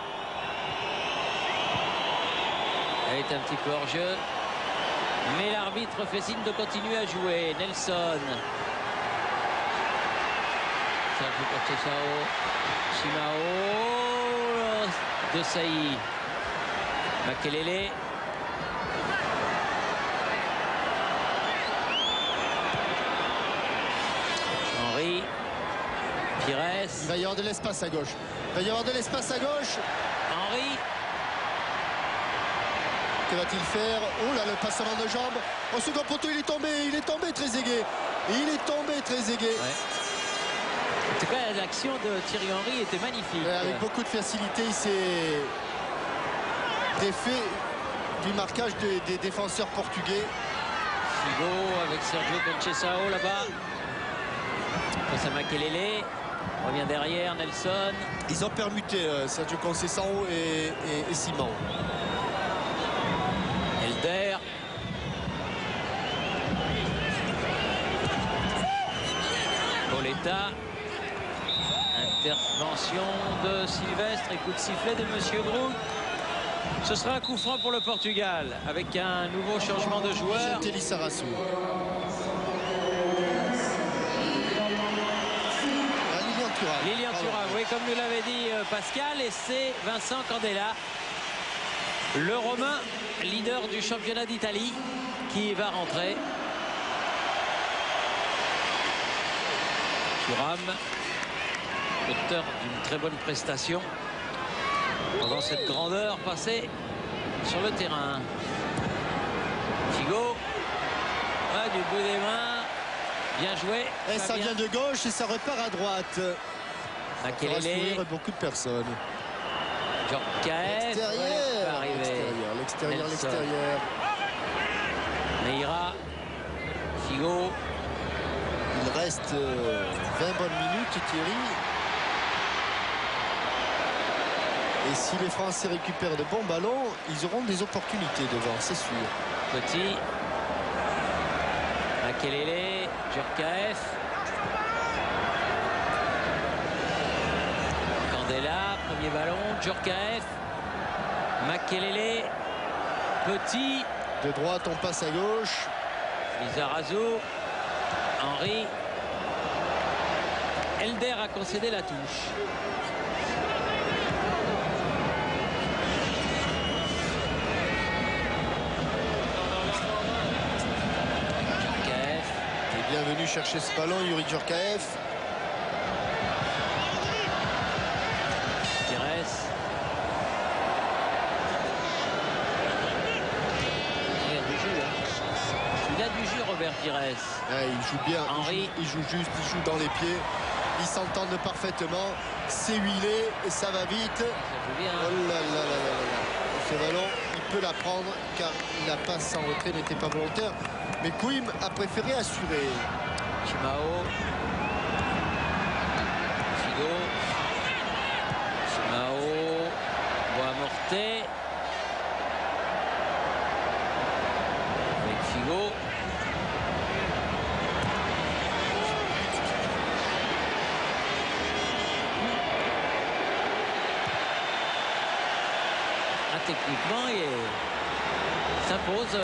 Elle est un petit peu hors jeu. Mais l'arbitre fait signe de continuer à jouer. Nelson. Sergio Conceição. Simao. De Sailly. Makelele. Henry. Pires. Il va y avoir de l'espace à gauche. Henry. Que va-t-il faire? Oh là, le passement de jambes. Au second poteau, il est tombé Trezeguet. Il est tombé Trezeguet. Ouais. En tout cas, l'action de Thierry Henry était magnifique. Avec beaucoup de facilité, il s'est défait du marquage des défenseurs portugais. Figo avec Sergio Conceição là-bas. Face à Makelele. Revient derrière, Nelson. Ils ont permuté Sergio Conceição et Simon. Elder. Pauletta. Intervention de Sylvestre et coup de sifflet de Monsieur Groult. Ce sera un coup franc pour le Portugal avec un nouveau changement de joueur. Jean-Téli Sarassou. Lilian Thuram, oui, comme nous l'avait dit Pascal, et c'est Vincent Candela, le Romain, leader du championnat d'Italie, qui va rentrer. Thuram, auteur d'une très bonne prestation pendant cette grandeur passée sur le terrain. Figo, du bout des mains, bien joué. Et ça vient de gauche et ça repart à droite. Makelele, sourire beaucoup de personnes. Djorkaeff, l'extérieur. Meira, Figo. Il reste 20 bonnes minutes, Thierry. Et si les Français récupèrent de bons ballons, ils auront des opportunités devant, c'est sûr. Petit. Makelele, Djorkaeff. Candela, premier ballon, Djorkaeff. Makelele, petit. De droite, on passe à gauche. Lizarazu, Henry. Elder a concédé la touche. Djorkaeff. Et bienvenue chercher ce ballon, Youri Djorkaeff. Pires. Il a du jus, hein. Il a du jus, Robert Pires. Ah, il joue bien. Henry. Il joue juste, il joue dans les pieds. Ils s'entendent parfaitement. C'est huilé et ça va vite. Ça joue bien. Oh là là là là là. Ce ballon, il peut la prendre car la passe en retrait n'était pas volontaire. Mais Quim a préféré assurer. Chimao. Figo. Chimao. Boamorte. Avec Figo. Techniquement, il s'impose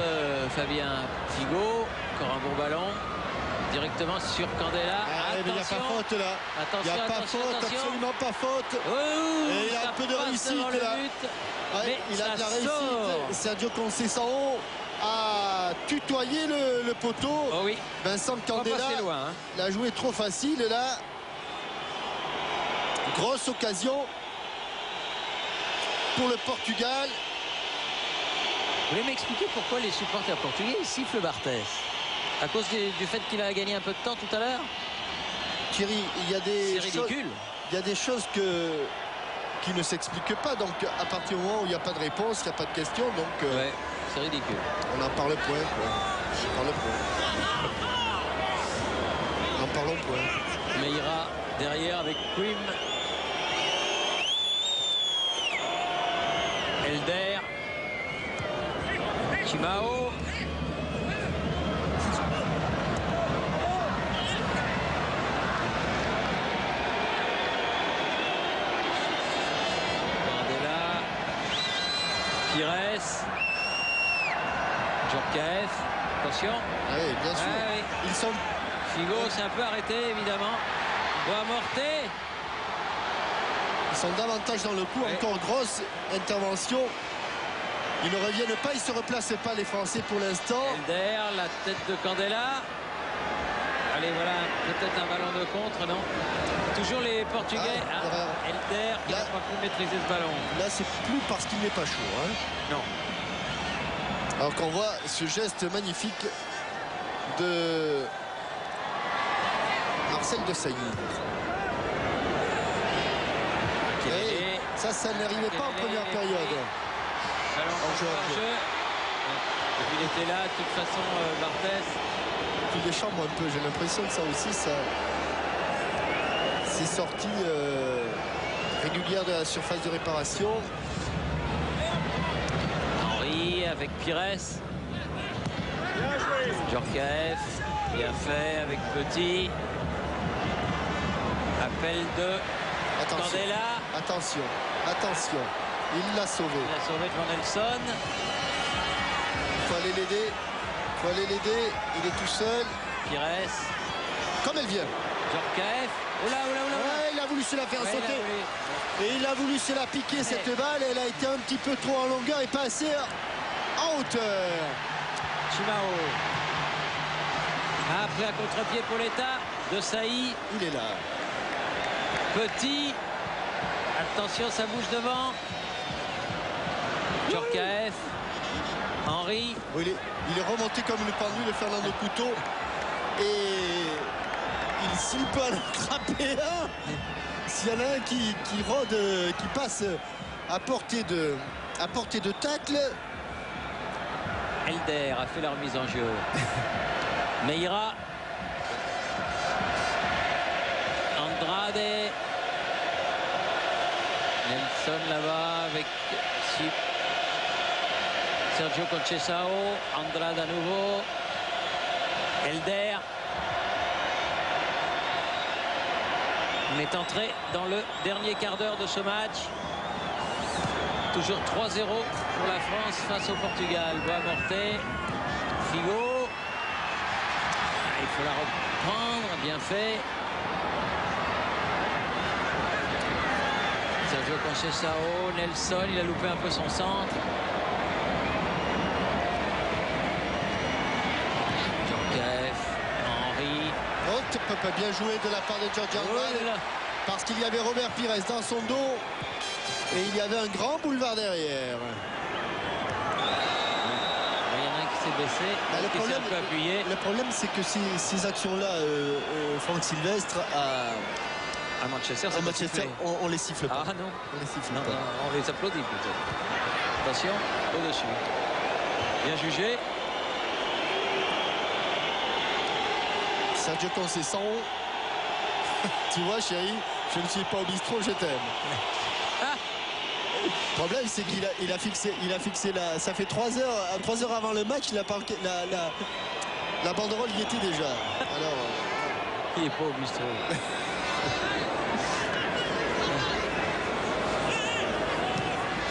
Fabien Figo. Encore un bon ballon. Directement sur Candela. Ah, il n'y a pas faute là. Il n'y a pas faute, absolument pas faute. Oh, et il a un peu de réussite là. Ouais, il a de la réussite. Sergio Conceição a tutoyé le poteau. Oh oui. Vincent Candela loin, hein. l'a joué trop facile et là. Grosse occasion pour le Portugal. Vous voulez m'expliquer pourquoi les supporters portugais sifflent Barthès? À cause du fait qu'il a gagné un peu de temps tout à l'heure? Thierry, il y a des C'est ridicule. Il y a des choses qui ne s'expliquent pas. Donc à partir du moment où il n'y a pas de réponse, il n'y a pas de question. Donc ouais, c'est ridicule. on en parle point. On en parle point. On en parle point. Meira derrière avec Quim. Elder. Chimao. Mandela. Pires. Djorkaeff. Attention. Ah oui, bien sûr. Ah oui. Ils sont... Figo s'est un peu arrêté évidemment. Boamorte. Ils sont davantage dans le coup. Ouais. Encore grosse intervention. Ils ne reviennent pas, ils ne se replacent pas les Français pour l'instant. Elder, la tête de Candela. Allez, voilà, peut-être un ballon de contre, non? Toujours les Portugais. erreur. Elder qui Là- n'a pas pu maîtriser ce ballon. Là, c'est plus parce qu'il n'est pas chaud. Hein. Non. Alors qu'on voit ce geste magnifique de Marcel Desailly. Kelele. Ça n'arrivait pas en Kelele, première période. Ballon En jeu, en en jeu. jeu. Et puis il était là, de toute façon, Barthès. Il déchambre un peu, j'ai l'impression que ça aussi, c'est sorti régulière de la surface de réparation. Henry avec Pires. Djorkaeff, bien fait avec Petit. Appel de Attention, Candela. attention, attention. Il l'a sauvé. Il a sauvé devant Nelson. Il faut aller l'aider. Il faut aller l'aider. Il est tout seul. Pires. Comme elle vient. Djorkaeff. Oula, oula, oula. Ouais, il a voulu se la faire Ouais, il a sauter. voulu. Et il a voulu se la piquer cette balle. Elle a été un petit peu trop en longueur et pas assez en hauteur. Chimao. Après un contre-pied pour l'État de Saï. Il est là. Petit. Attention, ça bouge devant. Djorkaeff. Henry. Oui, il est remonté comme une pendule de Fernando Couto. Et s'il peut en attraper un, s'il y en a un qui rôde, qui passe à portée de tacle. Elder a fait la remise en jeu. Meira. Andrade. Nelson là-bas avec Sergio Conceição. Andrade à nouveau. Elder. On est entré dans le dernier quart d'heure de ce match. Toujours 3-0 pour la France face au Portugal. Boamorte. Figo. Il faut la reprendre. Bien fait. Sergio Conceição. Nelson. Il a loupé un peu son centre. Djorkaeff. Henry. Oh, pas bien joué de la part de George Andrade. Oh là. Parce qu'il y avait Robert Pires dans son dos. Et il y avait un grand boulevard derrière. Il y en a un qui s'est baissé, qui s'est un peu appuyé. Le problème, c'est que ces actions-là, Franck Sylvestre À Manchester, À c'est pas Manchester, sifflé. on les siffle pas. Ah non, On les siffle non, pas. non, on les applaudit plutôt. Attention, au-dessus. Bien jugé. Sergio Conceição. Tu vois, chérie, je ne suis pas au bistrot, je t'aime. Le problème, c'est qu'il a fixé la. Ça fait 3 heures avant le match, la banderole y était déjà. Alors. Il n'est pas au bistrot.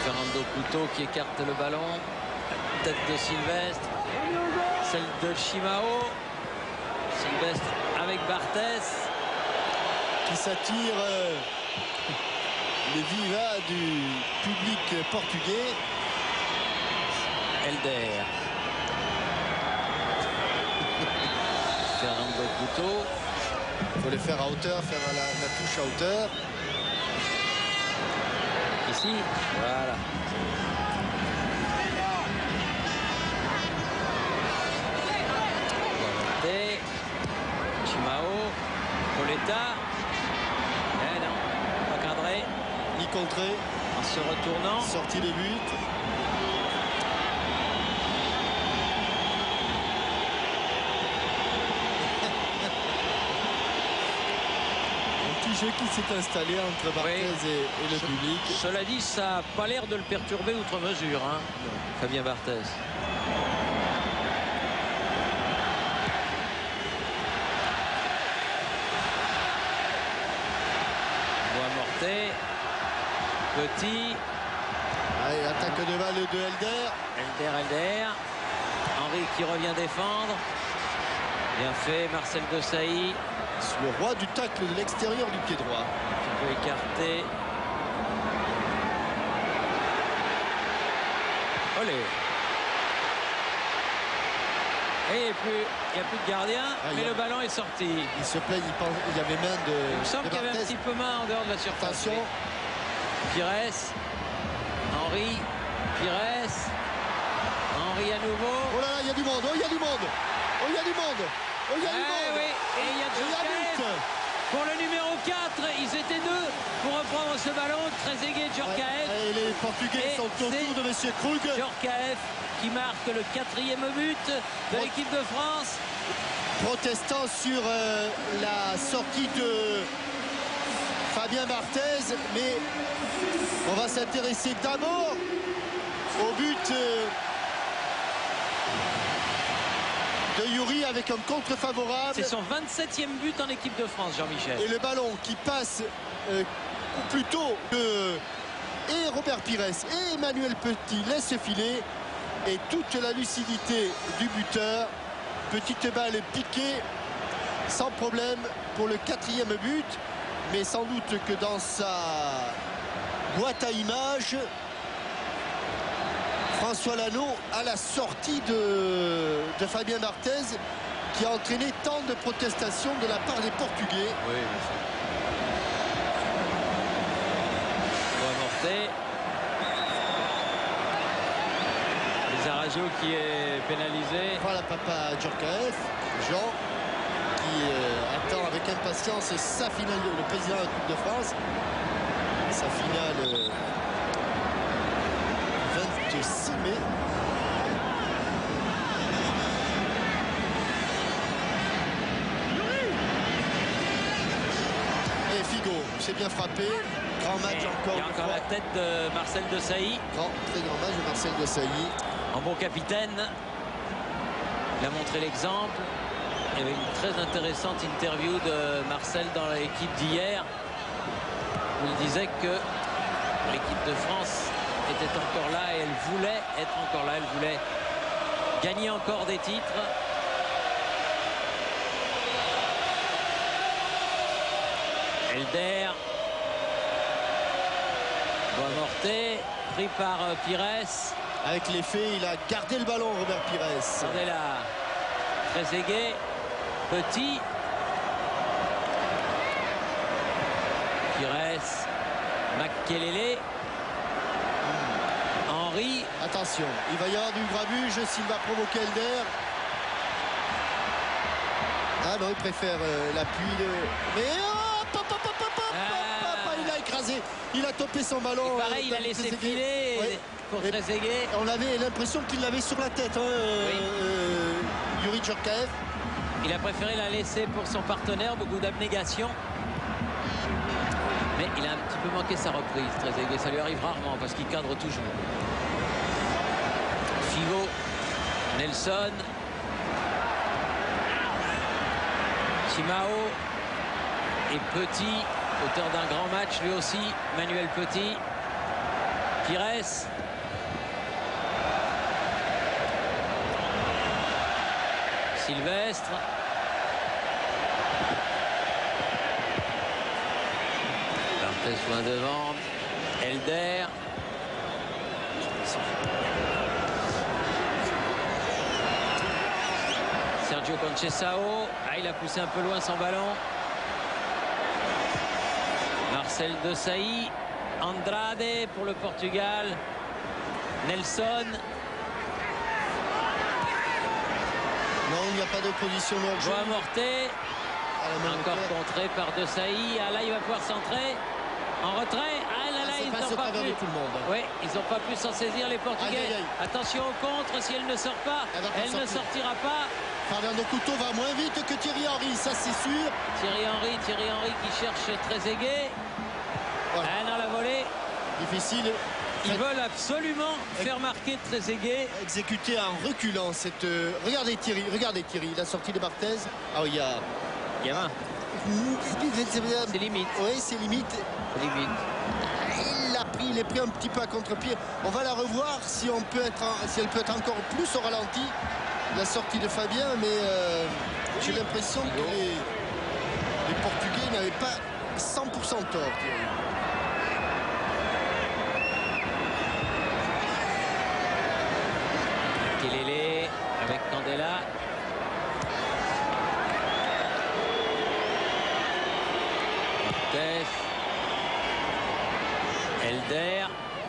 Fernando Couto qui écarte le ballon. Tête de Sylvestre. Celle de Chimao. Sylvestre avec Barthez. Qui s'attire les vivas du public portugais. Elder. Fernando Couto. Il faut les faire à hauteur, faire la touche à hauteur. Ici, voilà. Guarante. Chimao. Coletta. Eh non, pas cadré. Ni contré, En se retournant. sortie de but. Un petit jeu qui s'est installé entre Barthez et le public. Cela dit, ça n'a pas l'air de le perturber outre mesure, hein, Fabien Barthez. Bois-Mortet. Petit. Allez, attaque de balle de Elder. Elder. Henri qui revient défendre. Bien fait, Marcel Desailly. Le roi du tacle de l'extérieur du pied droit. Qui peut écarter. Olé. Et il n'y a plus de gardien, mais le ballon est sorti. Il se plaint, il y avait main de. Il me semble de qu'il y avait un Barthez. petit peu main en dehors de la surface. Attention. Pires. Henri. Pires. Henri à nouveau. Oh là là, il y a du monde. Oh, il y a du monde. Oh, il y a du monde. Oh, il y a du monde. Oui. Et il y a Djorkaeff. but. Pour le numéro 4, ils étaient deux pour reprendre ce ballon. Trezeguet, Djorkaeff. Et les Portugais Et sont autour c'est de M. Krug. Djorkaeff qui marque le 4e but de l'équipe de France. Protestant sur la sortie de Fabien Barthez. Mais on va s'intéresser d'abord au but de Yuri avec un contre favorable. C'est son 27e but en équipe de France, Jean-Michel. Et le ballon qui passe plutôt que et Robert Pires et Emmanuel Petit laissent filer. Et toute la lucidité du buteur. Petite balle piquée sans problème pour le 4e but. Mais sans doute que dans sa boîte à images, François Lano à la sortie de Fabien Barthez qui a entraîné tant de protestations de la part des Portugais. Oui, bien sûr. Bois-Mortet. Lizarazu qui est pénalisé. Voilà papa Djorkaeff, Jean, qui attend avec impatience sa finale, le président de la Coupe de France. Sa finale 26 mai. Et Figo, c'est bien frappé. Grand match encore Il y a une encore fois. la tête de Marcel Desailly. Très grand match de Marcel Desailly. En bon capitaine. Il a montré l'exemple. Il y avait une très intéressante interview de Marcel dans l'équipe d'hier, où il disait que l'équipe de France était encore là et elle voulait être encore là. Elle voulait gagner encore des titres. Elder. Bois-Mortet, pris par Pires. Avec l'effet, il a gardé le ballon, Robert Pires. Regardez là. Trezeguet. Petit. Pires. Makelele. Henri. Attention, il va y avoir du grabuge s'il va provoquer Elder. Ah non, il préfère l'appui de... Mais hop, hop, hop, hop, hop, hop. Il a topé son ballon. Et pareil, il a laissé filer pour Trezeguet. On avait l'impression qu'il l'avait sur la tête, Youri Djorkaeff. Il a préféré la laisser pour son partenaire, beaucoup d'abnégation. Mais il a un petit peu manqué sa reprise, Trezeguet. Ça lui arrive rarement parce qu'il cadre toujours. Figo, Nelson, Simao et Petit, auteur d'un grand match lui aussi, Manuel Petit. Pires. Sylvestre. Barthez loin devant. Elder. Sergio Conceição. Ah, il a poussé un peu loin son ballon. Marcel Desailly. Andrade pour le Portugal. Nelson. Non, il n'y a pas d'opposition. Joao Morté. Encore contré par Desailly. Ah, là, il va pouvoir centrer. En retrait. Ah là là, ils n'ont pas pu. Tout le monde. Oui, ils n'ont pas pu s'en saisir les Portugais. Aïe, aïe, aïe. Attention au contre, si elle ne sort pas, elle ne sortira pas. Fernando Couto va moins vite que Thierry Henry, ça c'est sûr. Thierry Henry qui cherche Trezeguet. Voilà. Ah, dans la volée. Difficile. Ils veulent absolument faire marquer Trezeguet. Exécuté en reculant cette. Regardez Thierry, la sortie de Barthez. Ah oui, il y a. Gamin. C'est limite. Oui, c'est limite. Il est pris un petit peu à contre-pied. On va la revoir si elle peut être encore plus au ralenti. La sortie de Fabien, mais j'ai l'impression que les Portugais n'avaient pas 100% tort. Kelele avec Candela. Barthez. Elder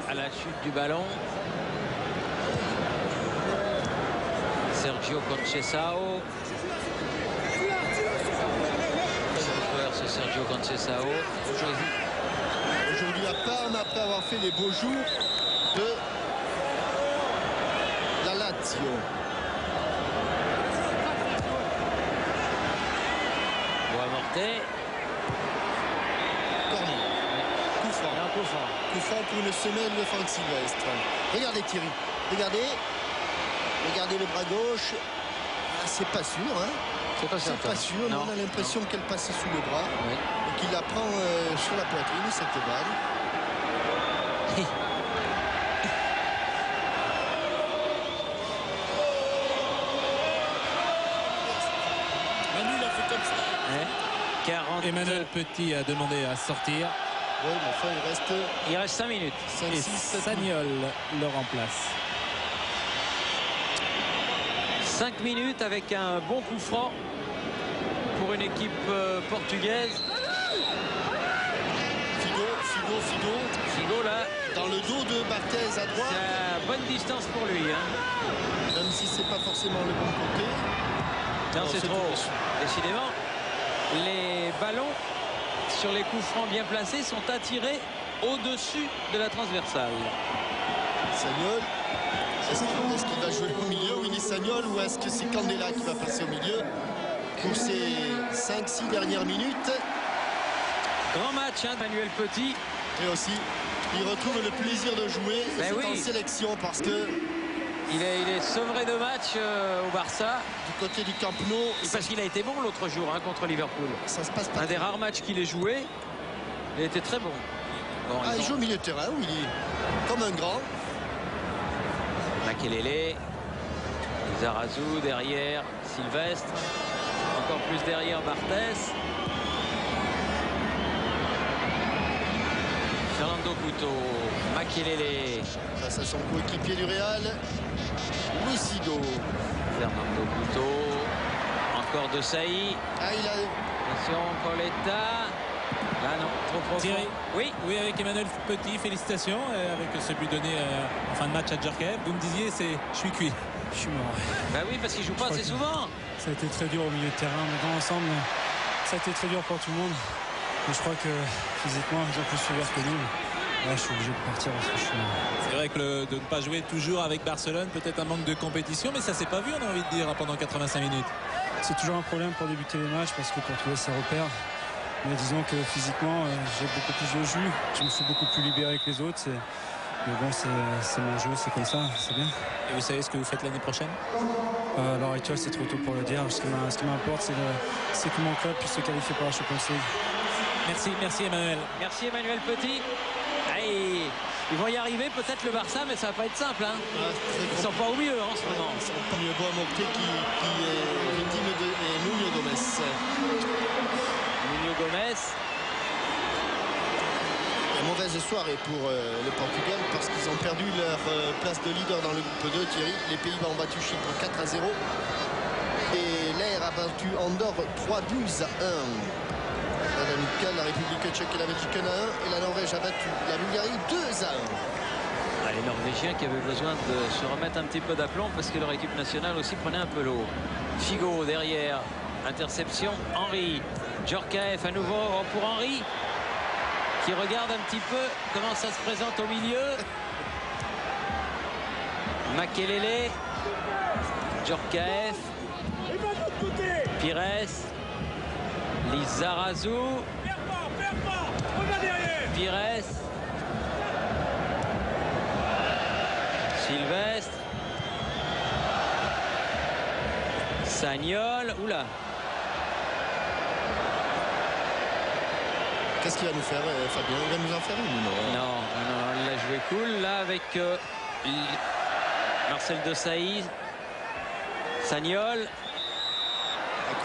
à la chute du ballon. Sergio Conceição. Ce Sergio Conceição. Aujourd'hui à Parme, après avoir fait les beaux jours de la Lazio. Joao Morté. Coup franc pour une semaine de Franck Sylvestre. Regardez Thierry. Regardez le bras gauche. Ah, c'est pas sûr. Hein. C'est pas sûr. Non, on a l'impression qu'elle passe sous le bras. Oui. Et qu'il la prend sur la poitrine, cette balle. Manu l'a fait comme ça. Ouais. 40. Emmanuel Petit a demandé à sortir. Oui, mais enfin, il reste 5 minutes. 5, Et 6, 7 Sagnol le remplace. 5 minutes avec un bon coup franc pour une équipe portugaise. Figo là, dans le dos de Barthez à droite. C'est à bonne distance pour lui. Hein. Même si c'est pas forcément le bon côté. Non, c'est trop. Décidément, les ballons sur les coups francs bien placés sont attirés au-dessus de la transversale. Sagnol. Est-ce qu'il va jouer au milieu, Willy Sagnol, ou est-ce que c'est Candela qui va passer au milieu pour ces 5-6 dernières minutes? Grand match, hein, Manuel Petit. Et aussi, il retrouve le plaisir de jouer en sélection parce que il est sevré de match au Barça. Du côté du Camp Nou. Parce qu'il a été bon l'autre jour contre Liverpool. Ça se passe pas. Un des rares matchs qu'il ait joué. Il a été très bon. Il joue au milieu de terrain, Willy. Comme un grand. Makelele. Zarazou derrière. Sylvestre. Encore plus derrière Barthez. Fernando Couto. Makelele. Face à son coéquipier du Real. Lucido. Fernando Couto. Encore Desailly. Attention, Pauletta. Là non, trop profond. Thierry. Oui, avec Emmanuel Petit, félicitations avec ce but donné en fin de match à Djorkaeff. Vous me disiez, je suis cuit. Je suis mort. Bah oui, parce qu'il joue pas assez souvent. Ça a été très dur au milieu de terrain, mais dans l'ensemble, ça a été très dur pour tout le monde. Mais je crois que physiquement, ils ont plus suivi que nous. je suis obligé de partir parce que je suis... C'est vrai que de ne pas jouer toujours avec Barcelone, peut-être un manque de compétition, mais ça s'est pas vu, on a envie de dire, pendant 85 minutes. C'est toujours un problème pour débuter les matchs parce que pour trouver ses repères. Mais disons que physiquement, j'ai beaucoup plus de jus. Je me suis beaucoup plus libéré que les autres. Mais bon, c'est mon jeu, c'est comme ça, c'est bien. Et vous savez ce que vous faites l'année prochaine? À l'heure actuelle, c'est trop tôt pour le dire. Ce qui m'importe, c'est que mon club puisse se qualifier pour la Champions League. Merci Emmanuel. Merci Emmanuel Petit. Allez, ils vont y arriver, peut-être le Barça, mais ça va pas être simple. Hein. Ils sont pas au mieux en ce moment. C'est le premier Boa Morte qui est victime de Nuno Gomes. Nuno Gomes. Une mauvaise soirée pour le Portugal parce qu'ils ont perdu leur place de leader dans le groupe 2, Thierry. Les Pays-Bas ont battu Chypre 4-0 et l'Air a battu Andorre 3-12-1. La République tchèque et la Belgique 1-1 et la Norvège a battu la Bulgarie 2-1. Les Norvégiens qui avaient besoin de se remettre un petit peu d'aplomb parce que leur équipe nationale aussi prenait un peu l'eau. Figo derrière, interception, Henry. Djorkaeff à nouveau pour Henry qui regarde un petit peu comment ça se présente au milieu. Makelele, Djorkaeff, Pires, Lizarazu, Pires, Sylvestre, Sagnol, oula. Qu'est-ce qu'il va nous faire, Fabien? Il va nous en faire une, non? Non, il a joué cool là avec Marcel Desailly, Sagnol.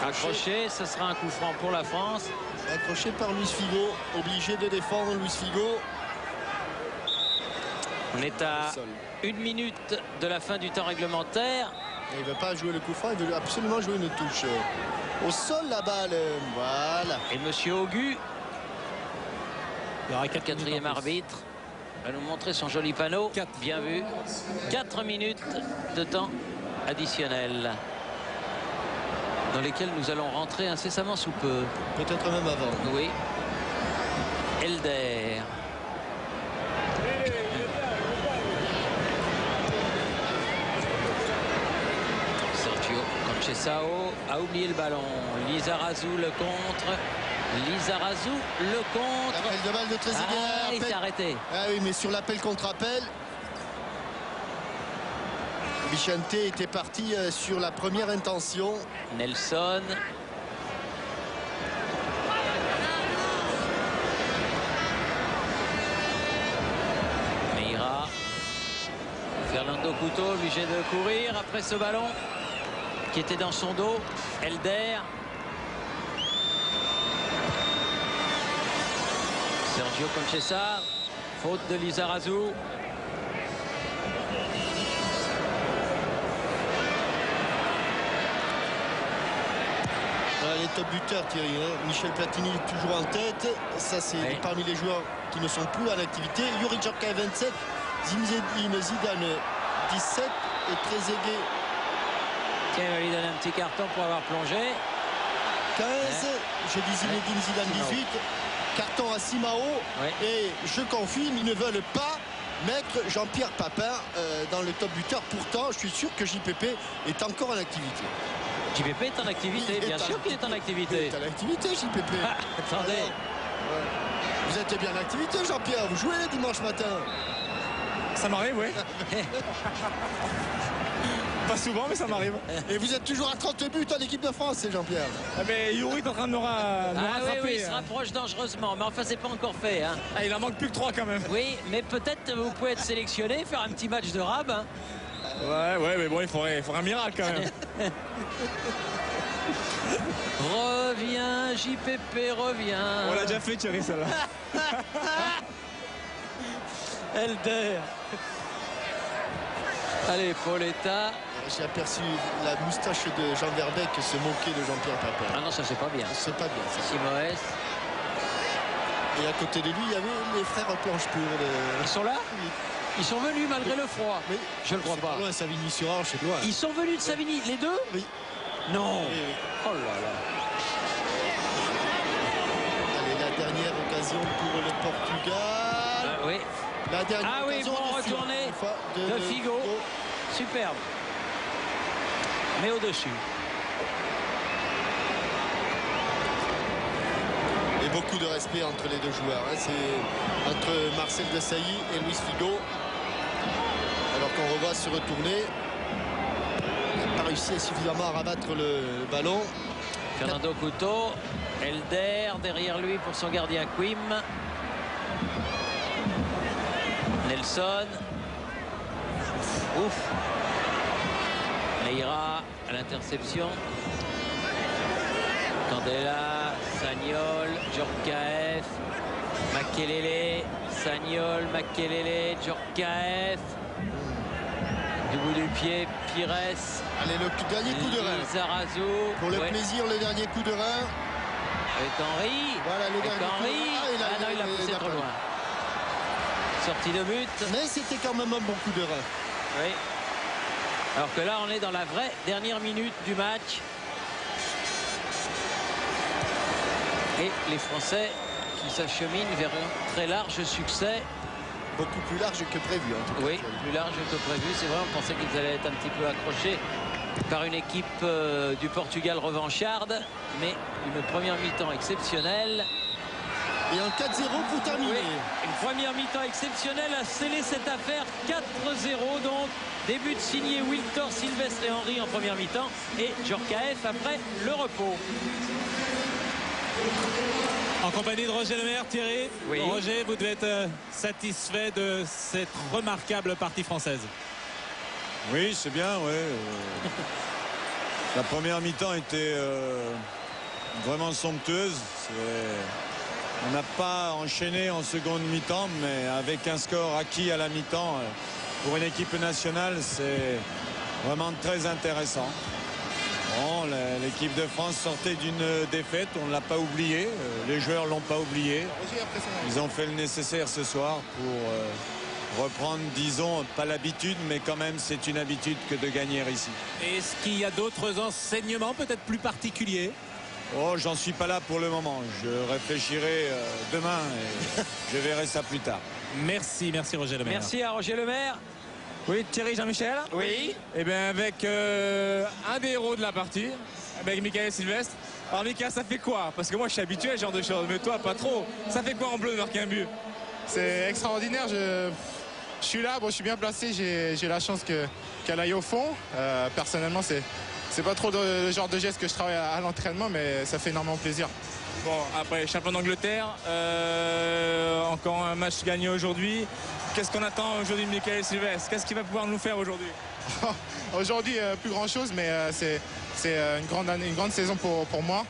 Accroché, ce sera un coup franc pour la France. Accroché par Luis Figo, obligé de défendre Luis Figo. On est à 1 minute de la fin du temps réglementaire. Et il ne veut pas jouer le coup franc, il veut absolument jouer une touche. Au sol la balle, voilà. Et monsieur Augu, le quatrième arbitre, va nous montrer son joli panneau. Bien vu. 4 minutes de temps additionnel dans lesquels nous allons rentrer incessamment sous peu. Peut-être même avant. Oui. Elder. Sergio Conceição a oublié le ballon. Lizarazu le contre. Lizarazu le contre. Appel de balle de Trezeguet. Ah, il s'est arrêté. Ah oui, mais sur l'appel contre appel, Vicente était parti sur la première intention. Nelson. Meira. Fernando Couto obligé de courir après ce ballon qui était dans son dos. Elder. Sergio Conceição. Faute de Lizarazu. Les top buteurs, Thierry, hein. Michel Platini toujours en tête. Ça, c'est parmi les joueurs qui ne sont plus en activité. Youri Djorkaeff 27, Zinedine Zidane 17 et Trezeguet. Tiens, il va lui donner un petit carton pour avoir plongé. 15, je dis Zinedine Zidane 18. Carton à Simao. Et je confirme, ils ne veulent pas mettre Jean-Pierre Papin dans le top buteur. Pourtant, je suis sûr que JPP est encore en activité. JPP est en activité, bien sûr qu'il est en activité. Il est en activité, JPP. Ah, attendez. Ouais. Vous êtes bien en activité, Jean-Pierre. Vous jouez dimanche matin. Ça m'arrive, oui. Pas souvent, mais ça m'arrive. Et vous êtes toujours à 30 buts en équipe de France, Jean-Pierre. Ah, mais Youri est en train de me rattraper. Oui, il se rapproche dangereusement, mais enfin, c'est pas encore fait. Hein. Ah, il en manque plus que 3 quand même. Oui, mais peut-être vous pouvez être sélectionné, faire un petit match de rab. Hein. Ouais, mais bon, il faudrait un miracle quand même. Reviens, JPP, reviens. On l'a déjà fait, Thierry, celle-là. Elder. Allez, Pauletta. J'ai aperçu la moustache de Jean Verbeek se moquer de Jean-Pierre Papin. Ah non, ça c'est pas bien. C'est pas bien, ça. Simoes. Et à côté de lui, il y avait les frères Planche-Pur. Ils sont là? Oui. Ils sont venus malgré le froid. Mais je ne crois pas. Loin, Savigny-sur-Orge, c'est loin. Ils sont venus de Savigny, les deux? Oui. Non. Oui. Oh là là. Allez, la dernière occasion pour le Portugal. Oui. La dernière Ah oui, occasion bon au-dessus, retourné une fois, de Figo. Superbe. Mais au-dessus. Et beaucoup de respect entre les deux joueurs. Hein. C'est entre Marcel Desailly et Luis Figo. Alors qu'on revoit se retourner. Il n'a pas réussi suffisamment à rabattre le ballon. Fernando Couto. Elder derrière lui pour son gardien Quim. Nelson. Ouf. Leira à l'interception. Candela, Sagnol, Djorkaeff, Makelele, Sagnol, Makelele, Djorkaeff. Du bout du pied, Pires. Allez, le dernier coup de rein. Zarazo. Pour le plaisir, le dernier coup de rein. Avec Henry. Voilà le dernier coup de Henry. rein. Il a poussé trop loin. Sortie de but. Mais c'était quand même un bon coup de rein. Oui. Alors que là, on est dans la vraie dernière minute du match. Et les Français qui s'acheminent vers un très large succès. Beaucoup plus large que prévu. En tout cas. Oui, plus large que prévu. C'est vrai, on pensait qu'ils allaient être un petit peu accrochés par une équipe du Portugal revancharde. Mais une première mi-temps exceptionnelle. Et un 4-0 pour terminer. Oui, une première mi-temps exceptionnelle a scellé cette affaire. 4-0 donc. Début de signé Wiltor, Sylvestre et Henry en première mi-temps. Et Djorkaeff après le repos. En compagnie de Roger Lemaire, Thierry. Oui. Roger, vous devez être satisfait de cette remarquable partie française. Oui, c'est bien, ouais. La première mi-temps était vraiment somptueuse. On n'a pas enchaîné en seconde mi-temps, mais avec un score acquis à la mi-temps, pour une équipe nationale, c'est vraiment très intéressant. Bon, l'équipe de France sortait d'une défaite, on ne l'a pas oublié, les joueurs ne l'ont pas oublié. Ils ont fait le nécessaire ce soir pour reprendre, disons, pas l'habitude, mais quand même c'est une habitude que de gagner ici. Est-ce qu'il y a d'autres enseignements peut-être plus particuliers? Oh, j'en suis pas là pour le moment, je réfléchirai demain et je verrai ça plus tard. Merci Roger Lemaire. Merci à Roger Lemaire. Oui, Thierry, Jean-Michel. Oui. Et bien avec un des héros de la partie, avec Michael Sylvestre. Alors Michael, ça fait quoi? Parce que moi je suis habitué à ce genre de choses, mais toi pas trop. Ça fait quoi en bleu de marquer un but? C'est extraordinaire. Je suis là, bon, je suis bien placé. J'ai la chance qu'elle aille au fond. Personnellement, c'est pas trop le genre de geste que je travaille à l'entraînement, mais ça fait énormément plaisir. Bon, après champion d'Angleterre, encore un match gagné aujourd'hui. Qu'est-ce qu'on attend aujourd'hui de Michael Sylvestre? Qu'est-ce qu'il va pouvoir nous faire aujourd'hui? Aujourd'hui, plus grand chose, mais c'est une grande saison pour moi.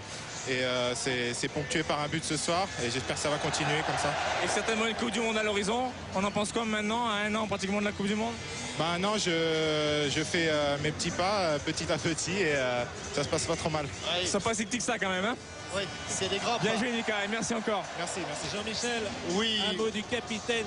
Et c'est ponctué par un but ce soir. Et j'espère que ça va continuer comme ça. Et certainement une Coupe du Monde à l'horizon. On en pense quoi maintenant, à un an pratiquement de la Coupe du Monde? Non, je fais mes petits pas petit à petit et ça se passe pas trop mal. Ils sont pas si petits que ça quand même, hein? Oui, c'est des grands Bien pas. joué Nicolas, merci encore. Merci. Jean-Michel, Oui. un mot du capitaine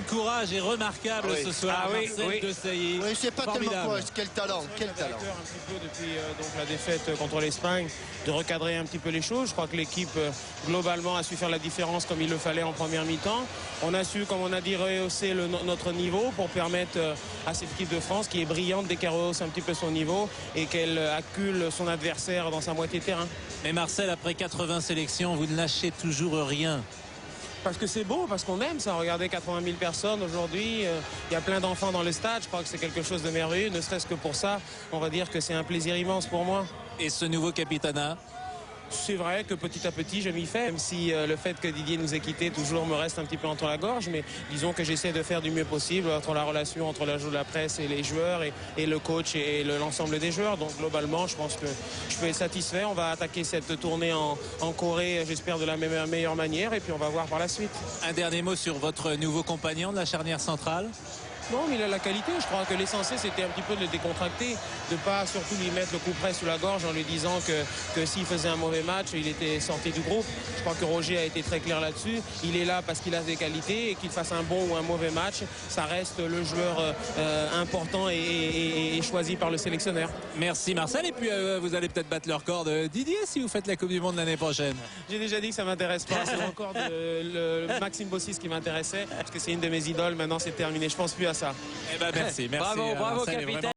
courage et remarquable Oui. ce soir. Ah oui, Marcel oui. Desailly. Oui, je sais pas Formidable. tellement quoi. Quel talent. Un petit peu depuis donc la défaite contre l'Espagne, de recadrer un petit peu les choses. Je crois que l'équipe globalement a su faire la différence comme il le fallait en première mi-temps. On a su, comme on a dit, rehausser notre niveau pour permettre à cette équipe de France qui est brillante dès qu'elle rehausse un petit peu son niveau et qu'elle accule son adversaire dans sa moitié de terrain. Mais Marcel, après 80 sélections, vous ne lâchez toujours rien. Parce que c'est beau, parce qu'on aime ça. Regardez 80 000 personnes aujourd'hui. Il y a plein d'enfants dans le stade. Je crois que c'est quelque chose de merveilleux. Ne serait-ce que pour ça, on va dire que c'est un plaisir immense pour moi. Et ce nouveau capitanat? C'est vrai que petit à petit je m'y fais, même si le fait que Didier nous ait quittés toujours me reste un petit peu entre la gorge, mais disons que j'essaie de faire du mieux possible entre la relation entre la presse et les joueurs et le coach et l'ensemble des joueurs. Donc globalement je pense que je peux être satisfait. On va attaquer cette tournée en Corée, j'espère de la meilleure manière, et puis on va voir par la suite. Un dernier mot sur votre nouveau compagnon de la charnière centrale? Non, mais il a la qualité. Je crois que l'essentiel, c'était un petit peu de le décontracter, de ne pas surtout lui mettre le coup près sous la gorge en lui disant que s'il faisait un mauvais match, il était sorti du groupe. Je crois que Roger a été très clair là-dessus. Il est là parce qu'il a des qualités et qu'il fasse un bon ou un mauvais match, ça reste le joueur important et choisi par le sélectionneur. Merci Marcel. Et puis vous allez peut-être battre le record de Didier si vous faites la Coupe du Monde l'année prochaine. J'ai déjà dit que ça m'intéresse pas. C'est encore le Maxime Bossis qui m'intéressait parce que c'est une de mes idoles. Maintenant c'est terminé. Je pense plus à ça. Eh ben merci. Bravo, Marcel, capitaine.